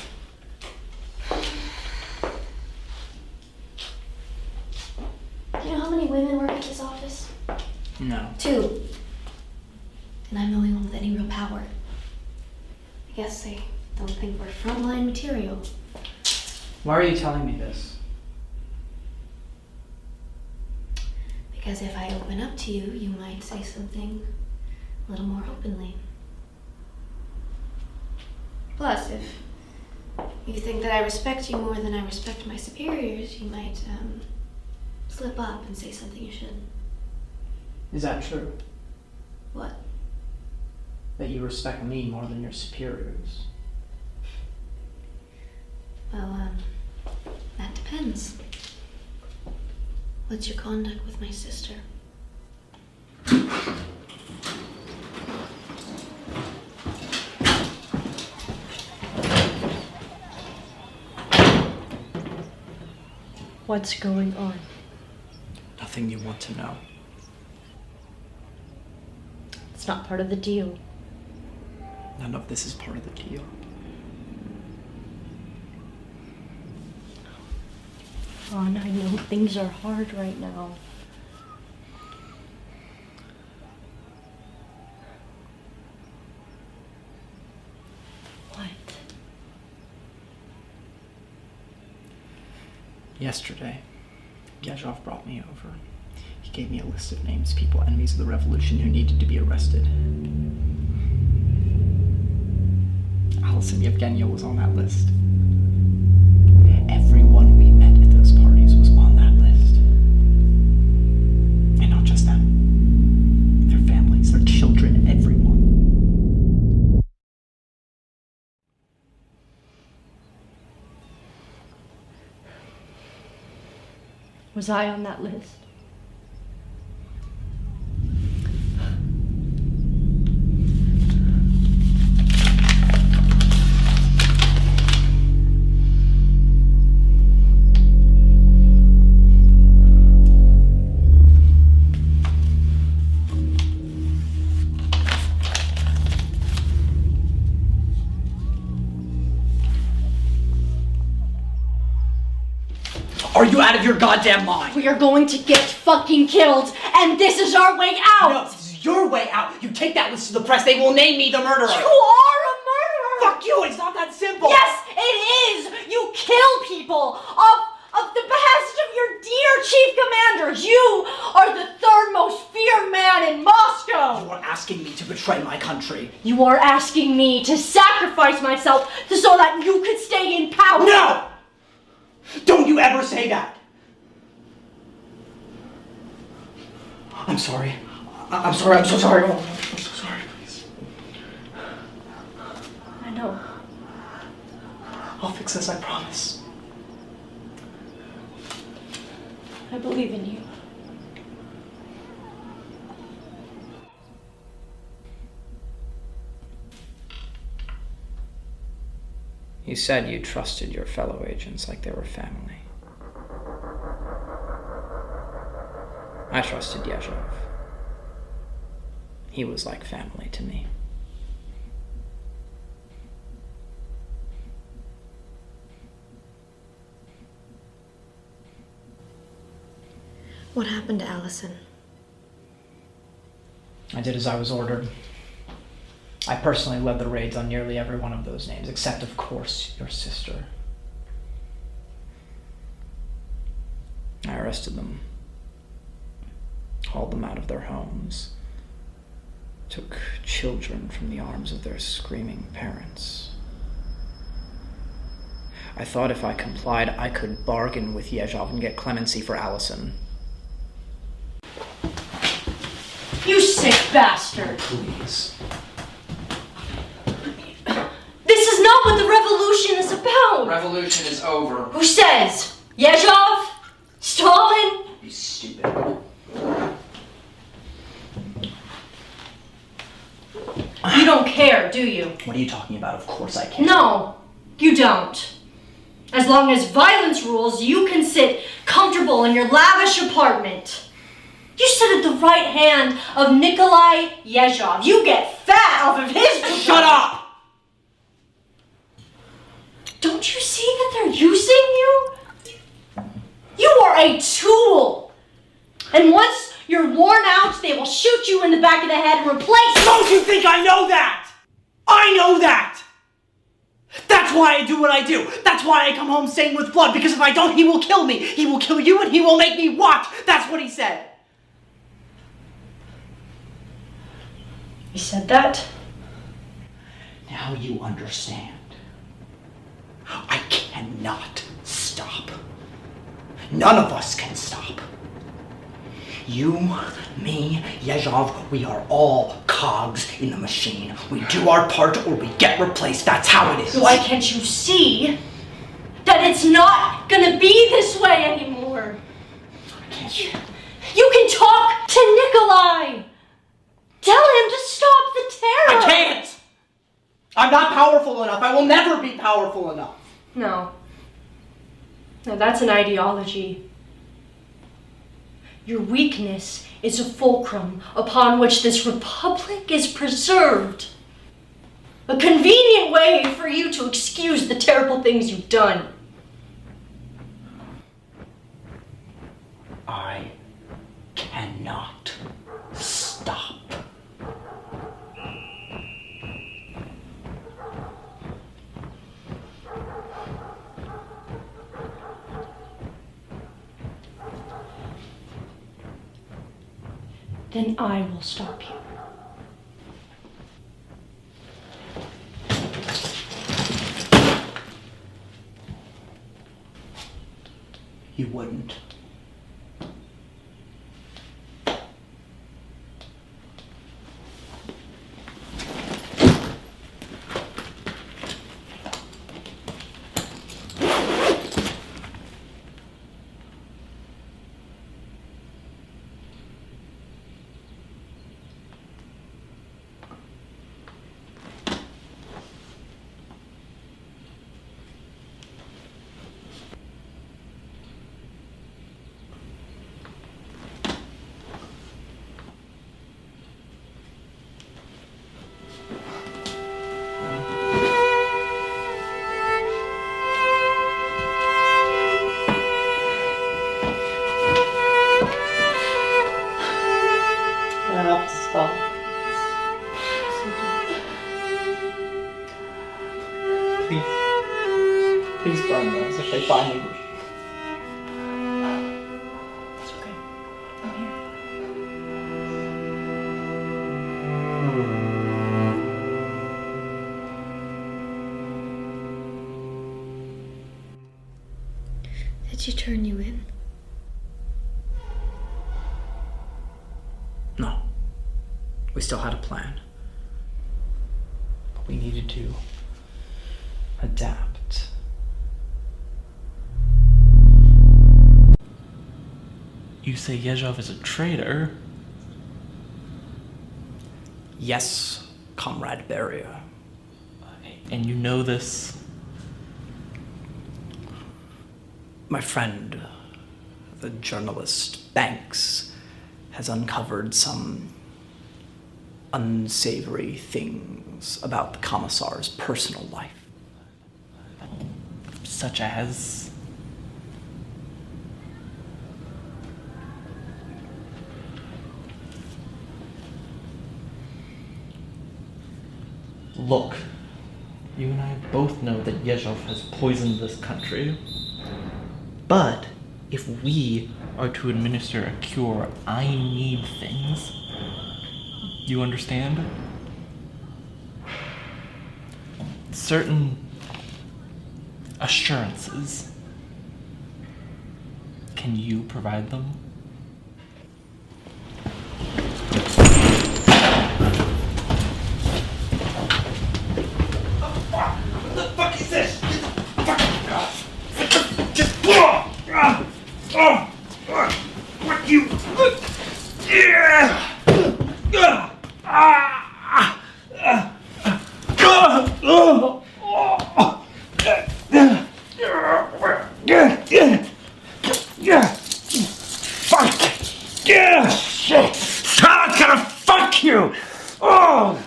Speaker 4: Do you know how many women work at this office?
Speaker 6: No.
Speaker 4: 2. And I'm the only one with any real power. I guess they don't think we're frontline material.
Speaker 6: Why are you telling me this?
Speaker 4: Because if I open up to you, you might say something a little more openly. Plus, if you think that I respect you more than I respect my superiors, you might slip up and say something you shouldn't.
Speaker 6: Is that true?
Speaker 4: What?
Speaker 6: That you respect me more than your superiors?
Speaker 4: Well, that depends. What's your conduct with my sister?
Speaker 7: What's going on?
Speaker 6: Nothing you want to know.
Speaker 7: It's not part of the deal.
Speaker 6: None of this is part of the deal.
Speaker 7: Ron, I know things are hard right now. What?
Speaker 6: Yesterday, Yablochko brought me over. He gave me a list of names, people enemies of the revolution who needed to be arrested. Alison Yevgenia was on that list. Everyone we met at those parties was on that list. And not just them. Their families, their children, everyone.
Speaker 7: Was I on that list?
Speaker 6: Are you out of your goddamn mind?
Speaker 10: We are going to get fucking killed, and this is our way out!
Speaker 6: No, this is your way out. You take that list to the press, they will name me the murderer.
Speaker 10: You are a murderer!
Speaker 6: Fuck you, it's not that simple.
Speaker 10: Yes, it is! You kill people of the behest of your dear chief commander. You are the third most feared man in Moscow.
Speaker 6: You are asking me to betray my country.
Speaker 10: You are asking me to sacrifice myself so that you could stay in power.
Speaker 6: No! Don't you ever say that! I'm sorry. I'm sorry, I'm so sorry. I'm so sorry, please.
Speaker 10: I know.
Speaker 6: I'll fix this, I promise.
Speaker 10: I believe in you.
Speaker 6: You said you trusted your fellow agents like they were family. I trusted Yezhov. He was like family to me.
Speaker 4: What happened to Allison?
Speaker 6: I did as I was ordered. I personally led the raids on nearly every one of those names, except, of course, your sister. I arrested them, hauled them out of their homes, took children from the arms of their screaming parents. I thought if I complied, I could bargain with Yezhov and get clemency for Allison.
Speaker 10: You sick bastard!
Speaker 6: Please.
Speaker 10: This is not what the revolution is about!
Speaker 6: Revolution is over.
Speaker 10: Who says? Yezhov? Stalin?
Speaker 6: You stupid.
Speaker 10: You don't care, do you?
Speaker 6: What are you talking about? Of course I can.
Speaker 10: No, you don't. As long as violence rules, you can sit comfortable in your lavish apartment. You sit at the right hand of Nikolai Yezhov. You get fat off of his...
Speaker 6: Shut up!
Speaker 10: Don't you see that they're using you? You are a tool. And once you're worn out, they will shoot you in the back of the head and replace you.
Speaker 6: Don't you think I know that? I know that! That's why I do what I do. That's why I come home stained with blood, because if I don't, he will kill me. He will kill you and he will make me watch. That's what he said.
Speaker 10: He said that?
Speaker 6: Now you understand. I cannot stop. None of us can stop. You, me, Yezhov, we are all cogs in the machine. We do our part or we get replaced. That's how it is.
Speaker 10: Why can't you see that it's not gonna be this way anymore?
Speaker 6: Can't you?
Speaker 10: You can talk to Nikolai. Tell him to stop the terror.
Speaker 6: I can't. I'm not powerful enough. I will never be powerful enough.
Speaker 10: No. No, that's an ideology. Your weakness is a fulcrum upon which this republic is preserved. A convenient way for you to excuse the terrible things you've done.
Speaker 6: I cannot stop.
Speaker 7: then I will stop you.
Speaker 6: You wouldn't.
Speaker 13: Please burn those if they find me.
Speaker 8: It's okay. I'm here.
Speaker 4: Did she turn you in?
Speaker 6: No. We still had a plan. But we needed to adapt.
Speaker 2: You say Yezhov is a traitor?
Speaker 6: Yes, Comrade Beria.
Speaker 2: And you know this?
Speaker 6: My friend, the journalist Banks, has uncovered some unsavory things about the Commissar's personal life.
Speaker 2: Such as? Look, you and I both know that Yezhov has poisoned this country. But if we are to administer a cure, I need things. You understand? Certain assurances. Can you provide them?
Speaker 9: What the fuck is this? What you? Shit! Stalin's gonna fuck you! Oh!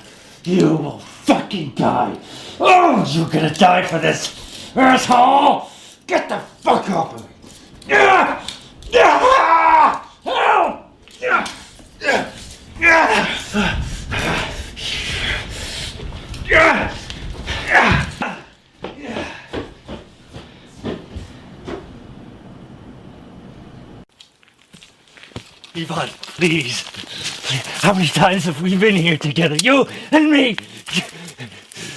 Speaker 9: You will fucking die! Oh, you're gonna die for this, asshole! Get the fuck off of me! Help! Ivan, please. How many times have we been here together? You and me!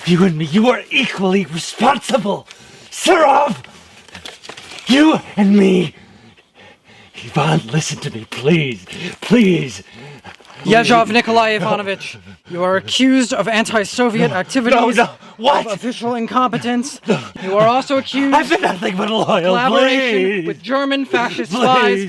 Speaker 9: You and me, you are equally responsible! Serov! You and me! Ivan, listen to me, please. Please.
Speaker 14: Yezhov Nikolai Ivanovich, you are accused of anti-Soviet activities,
Speaker 9: What?
Speaker 14: of official incompetence. You are also accused
Speaker 9: I've been nothing but loyal,
Speaker 14: collaboration
Speaker 9: please.
Speaker 14: with German fascist
Speaker 9: Please,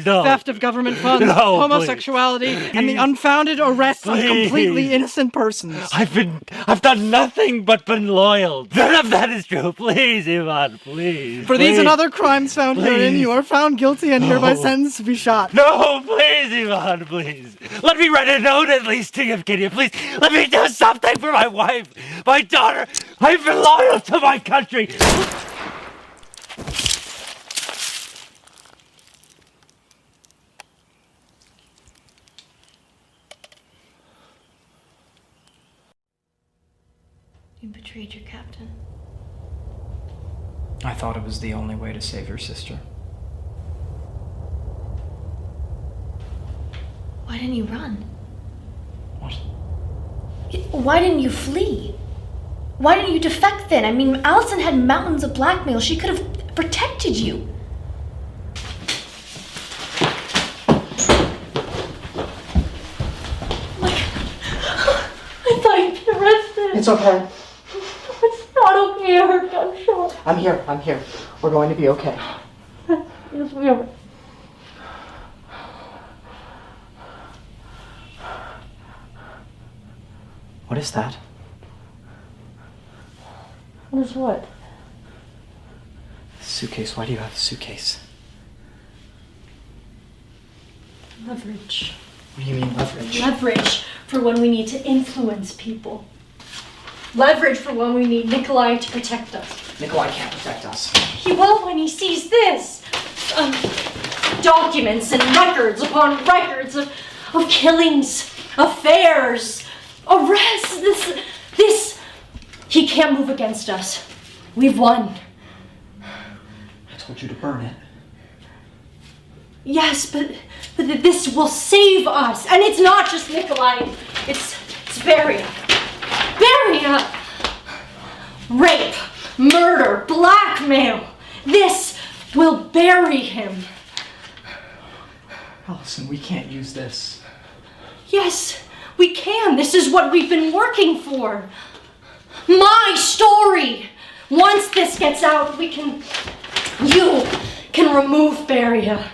Speaker 14: spies,
Speaker 9: no.
Speaker 14: theft of government funds,
Speaker 9: No,
Speaker 14: homosexuality, and the unfounded arrest of completely innocent persons.
Speaker 9: I've done nothing but been loyal. None of that is true. Please, Ivan, please.
Speaker 14: For these and other crimes found herein,
Speaker 9: Please.
Speaker 14: you are found guilty and hereby sentenced to be shot.
Speaker 9: No, please, Ivan, please. Let me write a note at least to Evgenia, please. Let me do something for my wife, my daughter. I've been loyal to my country.
Speaker 4: You betrayed your captain.
Speaker 6: I thought it was the only way to save your sister.
Speaker 4: Why didn't you run?
Speaker 2: What?
Speaker 4: Why didn't you flee? Why didn't you defect then? I mean, Allison had mountains of blackmail. She could have protected you.
Speaker 7: I thought you'd been arrested.
Speaker 14: It's okay.
Speaker 7: It's not okay. I heard gunshots.
Speaker 14: I'm here. We're going to be okay.
Speaker 7: Yes, we are.
Speaker 14: What is that?
Speaker 7: What is what?
Speaker 14: Suitcase. Why do you have a suitcase?
Speaker 7: Leverage.
Speaker 14: What do you mean leverage?
Speaker 7: Leverage for when we need to influence people. Leverage for when we need Nikolai to protect us.
Speaker 14: Nikolai can't protect us.
Speaker 7: He will when he sees this. Documents and records upon records of killings, affairs, arrests. This. He can't move against us. We've won.
Speaker 14: I told you to burn it.
Speaker 7: Yes, but this will save us. And it's not just Nikolai. It's Beria. Beria! Rape, murder, blackmail. This will bury him.
Speaker 14: Allison, we can't use this.
Speaker 7: Yes, we can. This is what we've been working for. My story. Once this gets out, you can remove Beria.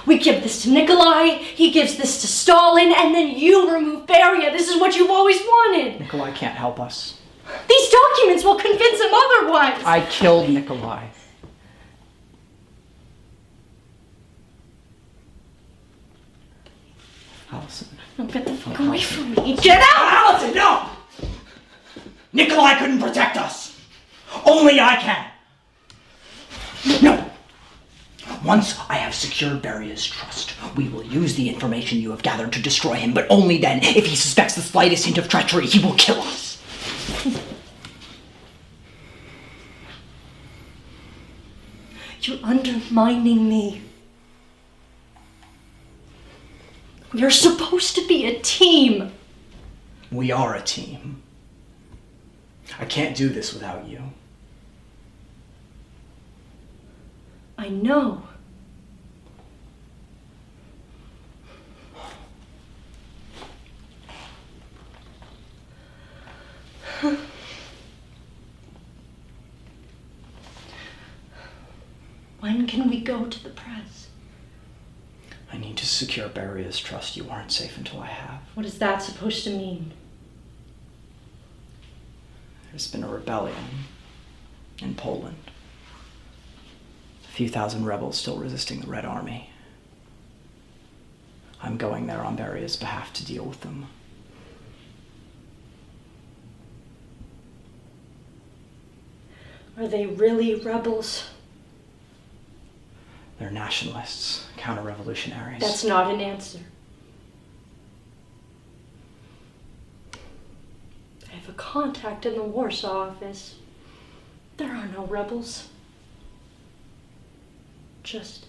Speaker 7: We give this to Nikolai, he gives this to Stalin, and then you remove Beria. This is what you've always wanted.
Speaker 14: Nikolai can't help us.
Speaker 7: These documents will convince him otherwise.
Speaker 14: I killed Nikolai. Allison.
Speaker 7: No, get the fuck away from me. Get out!
Speaker 14: Allison, no! Nikolai couldn't protect us. Only I can. No. Once I have secured Beria's trust, we will use the information you have gathered to destroy him, but only then. If he suspects the slightest hint of treachery, he will kill us.
Speaker 7: You're undermining me. We're supposed to be a team.
Speaker 14: We are a team. I can't do this without you.
Speaker 7: I know. When can we go to the press?
Speaker 14: I need to secure Beria's trust. You aren't safe until I have.
Speaker 7: What is that supposed to mean?
Speaker 14: There's been a rebellion in Poland. A few thousand rebels still resisting the Red Army. I'm going there on Beria's behalf to deal with them.
Speaker 7: Are they really rebels?
Speaker 14: They're nationalists, counter-revolutionaries.
Speaker 7: That's not an answer. I have a contact in the Warsaw office. There are no rebels. Just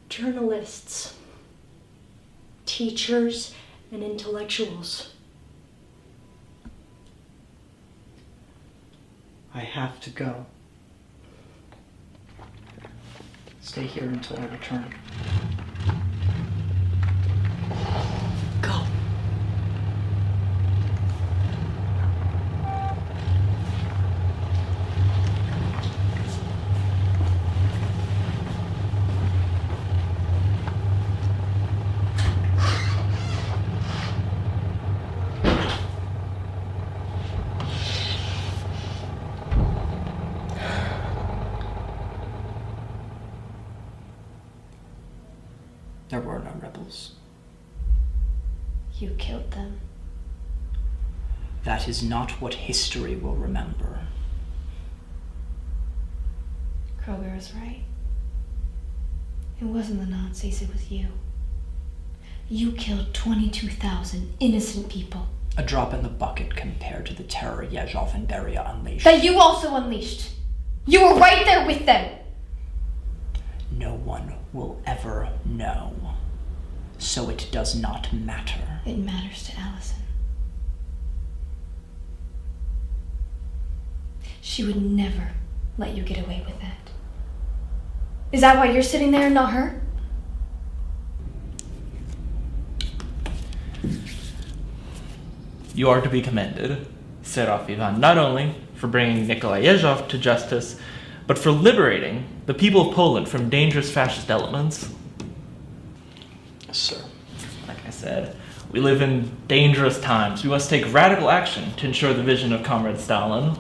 Speaker 7: journalists, teachers, and intellectuals.
Speaker 14: I have to go. Stay here until I return.
Speaker 7: Go.
Speaker 14: There were no rebels.
Speaker 4: You killed them.
Speaker 14: That is not what history will remember.
Speaker 4: Kroger was right. It wasn't the Nazis, it was you. You killed 22,000 innocent people.
Speaker 14: A drop in the bucket compared to the terror Yezhov and Beria unleashed.
Speaker 4: That you also unleashed. You were right there with them.
Speaker 14: No one will ever know.
Speaker 6: so it does not matter.
Speaker 4: It matters to Allison. She would never let you get away with that. Is that why you're sitting there and not her?
Speaker 2: You are to be commended, Serov Ivan, not only for bringing Nikolai Yezhov to justice, but for liberating the people of Poland from dangerous fascist elements.
Speaker 6: Yes, sir.
Speaker 2: Like I said, we live in dangerous times. We must take radical action to ensure the vision of Comrade Stalin.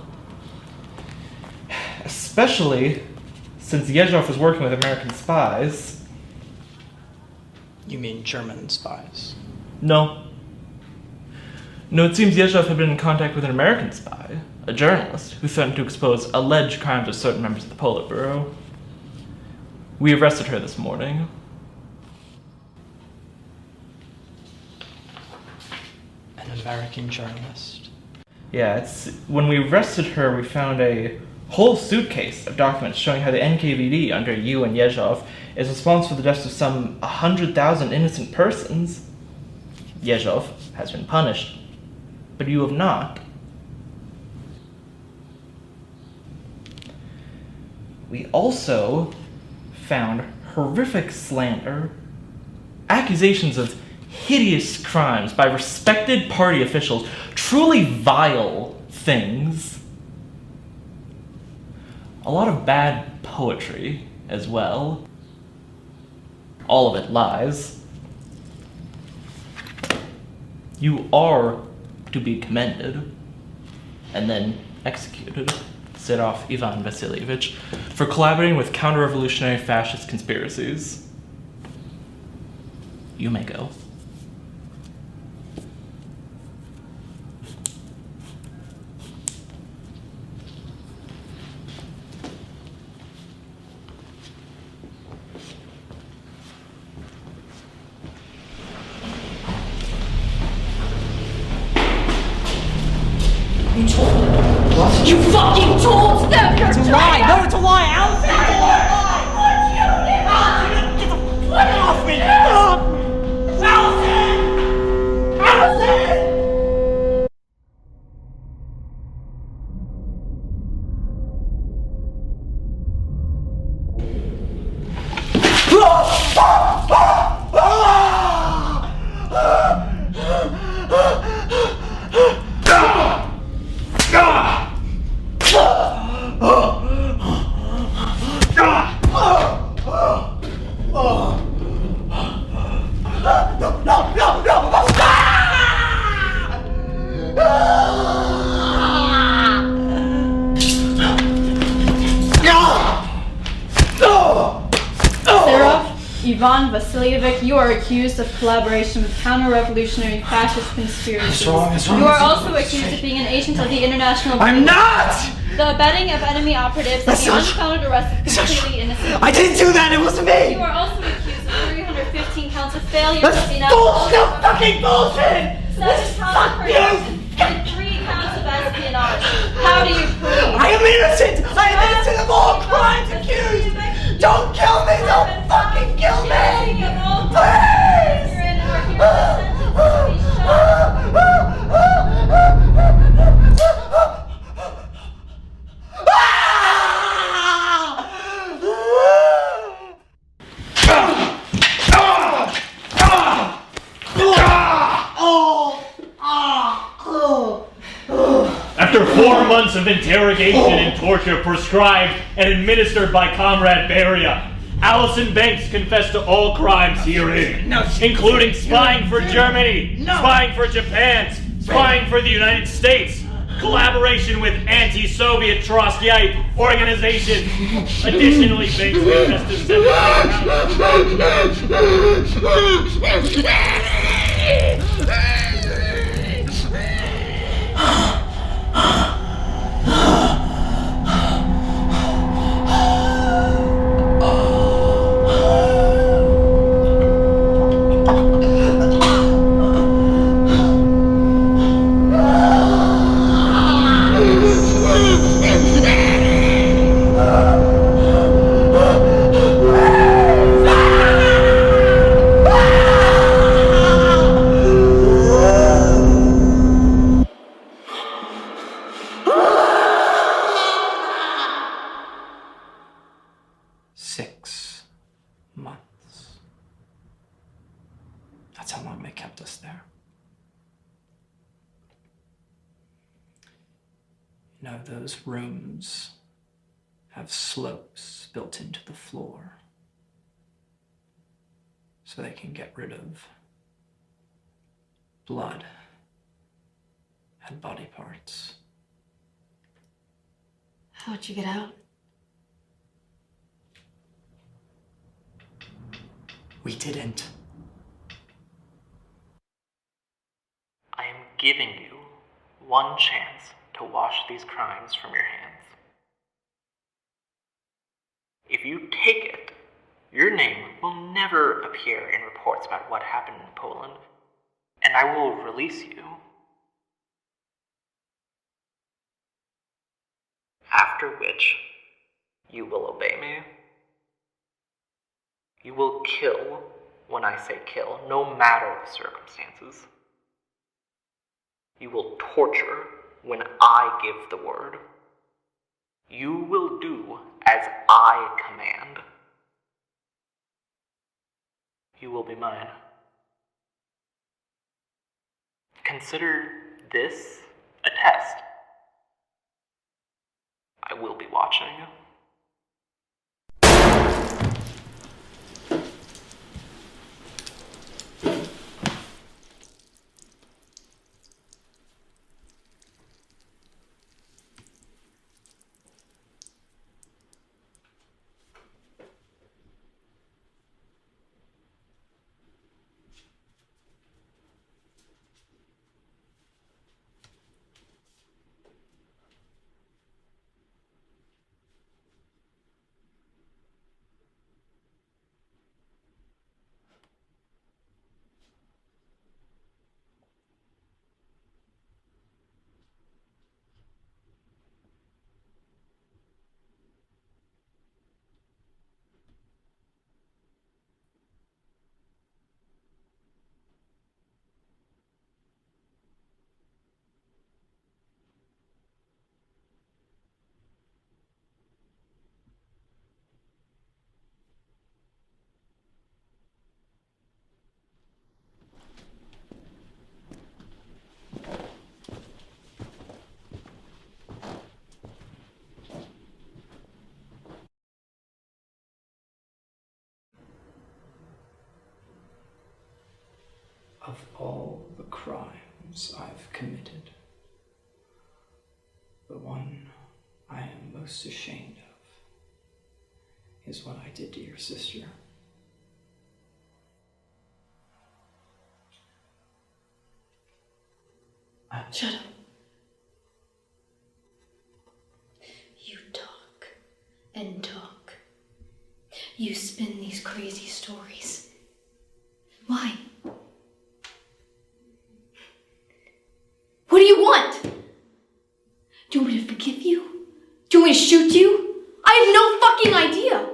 Speaker 2: Especially since Yezhov was working with American spies.
Speaker 6: You mean German spies?
Speaker 2: No, it seems Yezhov had been in contact with an American spy, a journalist, who threatened to expose alleged crimes of certain members of the Politburo. We arrested her this morning.
Speaker 6: An American journalist?
Speaker 2: Yeah, when we arrested her, we found a whole suitcase of documents showing how the NKVD, under you and Yezhov, is responsible for the deaths of some 100,000 innocent persons. Yezhov has been punished, but you have not. We also found horrific slander, accusations of hideous crimes by respected party officials, truly vile things. A lot of bad poetry as well. All of it lies. You are to be commended and then executed, Serov Ivan Vasilievich, for collaborating with counter-revolutionary fascist conspiracies. You may go.
Speaker 6: You told them.
Speaker 10: What? You fucking told them you're
Speaker 6: It's a lie! No, it's a lie, Allison! It's a lie! Allison, get the fuck off me! Allison! Allison!
Speaker 8: Ivan Vasilievich, you are accused of collaboration with counter-revolutionary fascist conspiracies.
Speaker 6: What's wrong?
Speaker 8: You are also accused of being an agent of the international...
Speaker 6: I'm not!
Speaker 8: The abetting of enemy operatives and the unfounded arrest of completely innocent...
Speaker 6: I didn't do that! It wasn't me!
Speaker 8: You are also accused of 315 counts of failure...
Speaker 6: That's bullshit! Fucking bullshit!
Speaker 8: 7 counts of corruption and 3 counts of espionage. How do you prove?
Speaker 6: I am innocent! I am innocent of all crimes accused! Don't kill me! Don't fucking kill me! Please!
Speaker 9: After 4 months of interrogation and torture prescribed and administered by Comrade Beria, Allison Banks confessed to all crimes herein, including spying for Germany, spying for Japan, spying for the United States, collaboration with anti-Soviet Trotskyite organizations. Additionally, Banks confessed to
Speaker 6: kept us there. Now those rooms have slopes built into the floor so they can get rid of blood and body parts.
Speaker 7: How'd you get out?
Speaker 6: We didn't.
Speaker 2: I am giving you one chance to wash these crimes from your hands. If you take it, your name will never appear in reports about what happened in Poland, and I will release you. After which, you will obey me. You will kill when I say kill, no matter the circumstances. You will torture when I give the word. You will do as I command. You will be mine. Consider this a test. I will be watching.
Speaker 6: Of all the crimes I've committed, the one I am most ashamed of is what I did to your sister.
Speaker 7: Shut up. You talk and talk. You spin these crazy stories. Why? What do you want? Do you want me to forgive you? Do you want me to shoot you? I have no fucking idea.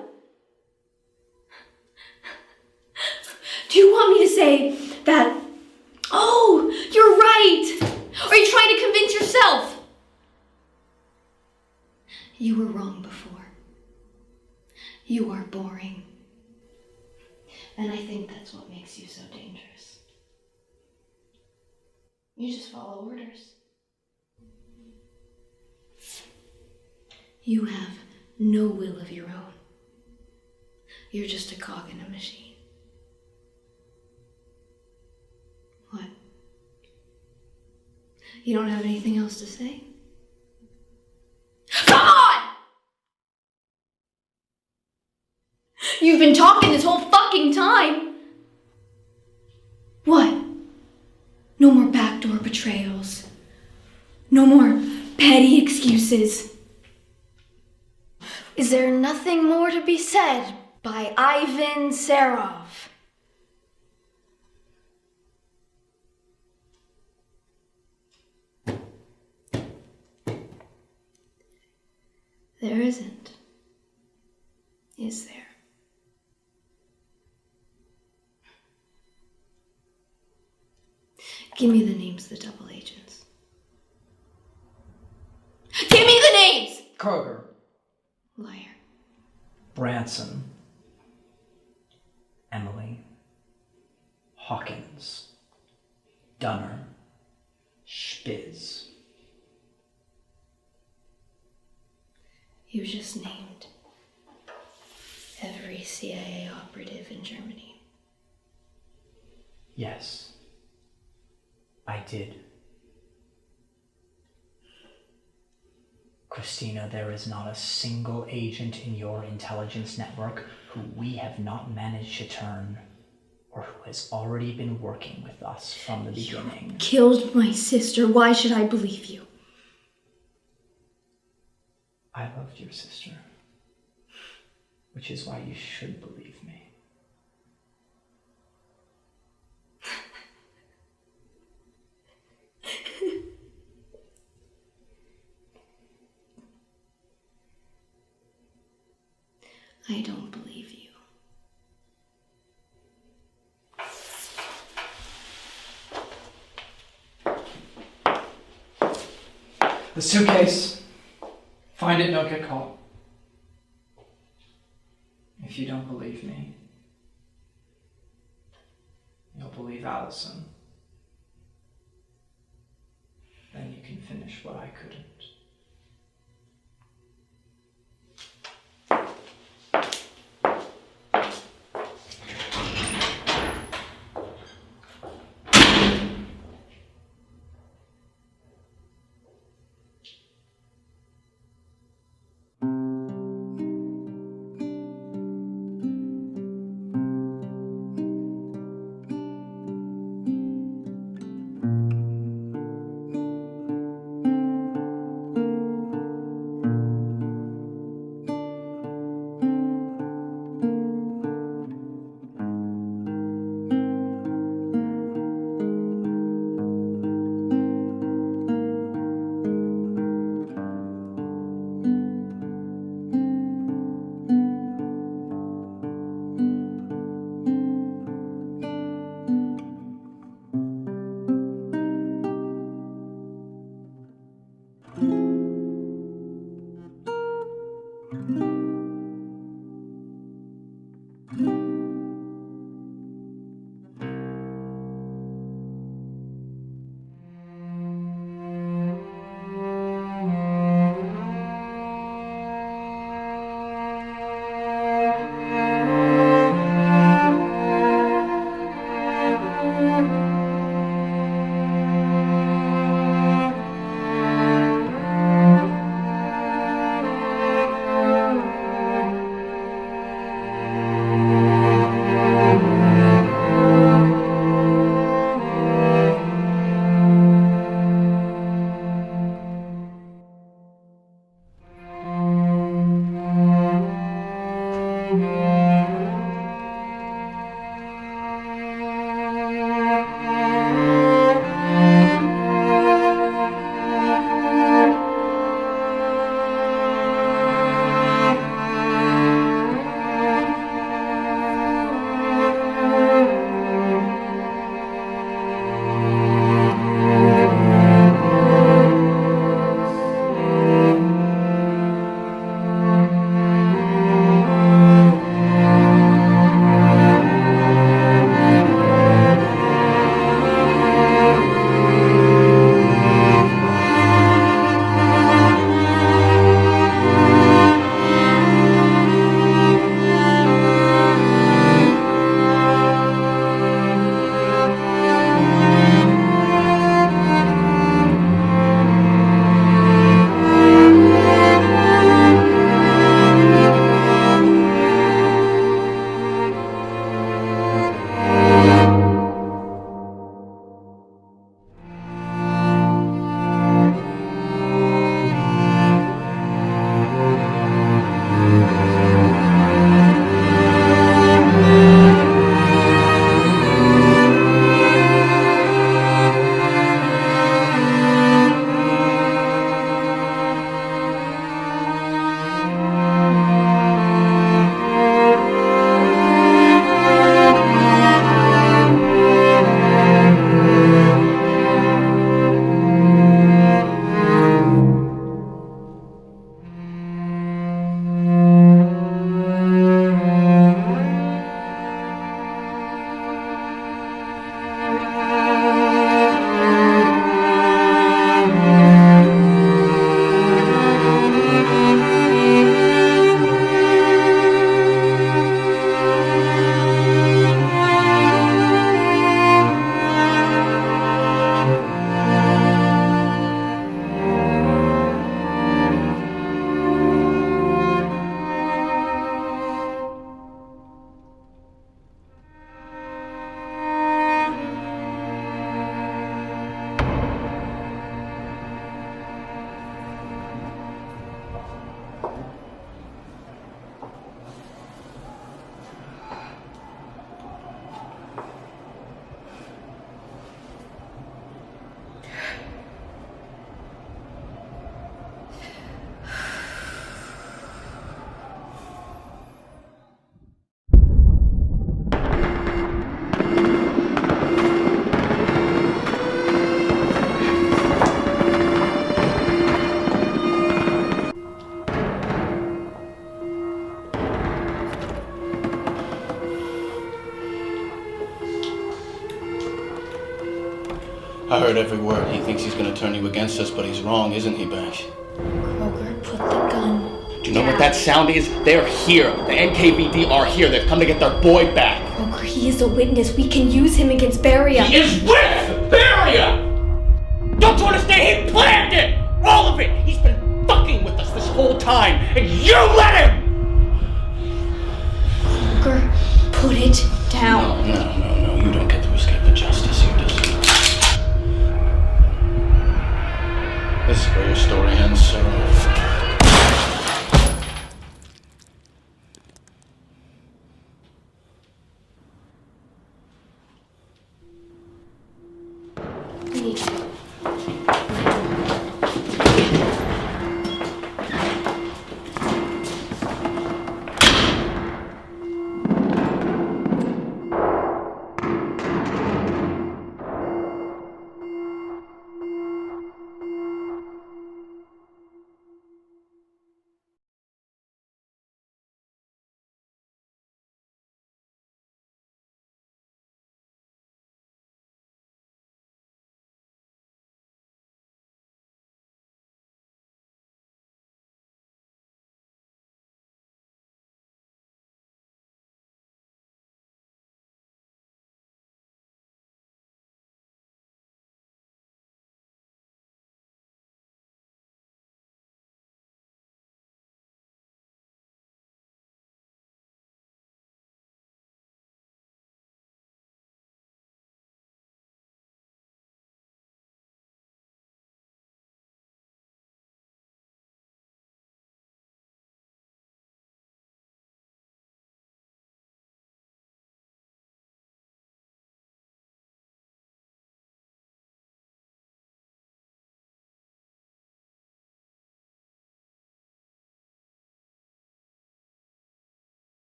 Speaker 7: Do you want me to say that, oh, you're right? Are you trying to convince yourself? You were wrong before. You are boring. And I think that's what makes you so dangerous. You just follow orders. You have no will of your own. You're just a cog in a machine. What? You don't have anything else to say? Come on! You've been talking this whole fucking time. What? No more backdoor betrayals. No more petty excuses. Is there nothing more to be said by Ivan Serov? There isn't, is there? Give me the names of the double agents. Give me the names!
Speaker 6: Kroger.
Speaker 7: Liar.
Speaker 6: Branson. Emily. Hawkins. Dunner, Spiz.
Speaker 7: You just named every CIA operative in Germany.
Speaker 6: Yes, I did. Christina, there is not a single agent in your intelligence network who we have not managed to turn, or who has already been working with us from the beginning.
Speaker 7: Killed my sister. Why should I believe you?
Speaker 6: I loved your sister, which is why you should believe me.
Speaker 7: I don't believe you.
Speaker 6: The suitcase. Find it, don't get caught. If you don't believe me, you'll believe Allison. Then you can finish what I couldn't.
Speaker 5: I heard every word. He thinks he's gonna turn you against us, but he's wrong, isn't he, Banks?
Speaker 4: Kroger, put the gun.
Speaker 12: Do you know what that sound is? They're here. The NKVD are here. They've come to get their boy back.
Speaker 4: Kroger, he is a witness. We can use him against Beria.
Speaker 12: He is with Beria! Don't you understand? He planned it! All of it! He's been fucking with us this whole time, and you let him!
Speaker 4: Kroger, put it down.
Speaker 5: No. You don't get to escape the justice. You just... This is where your story ends, Serov.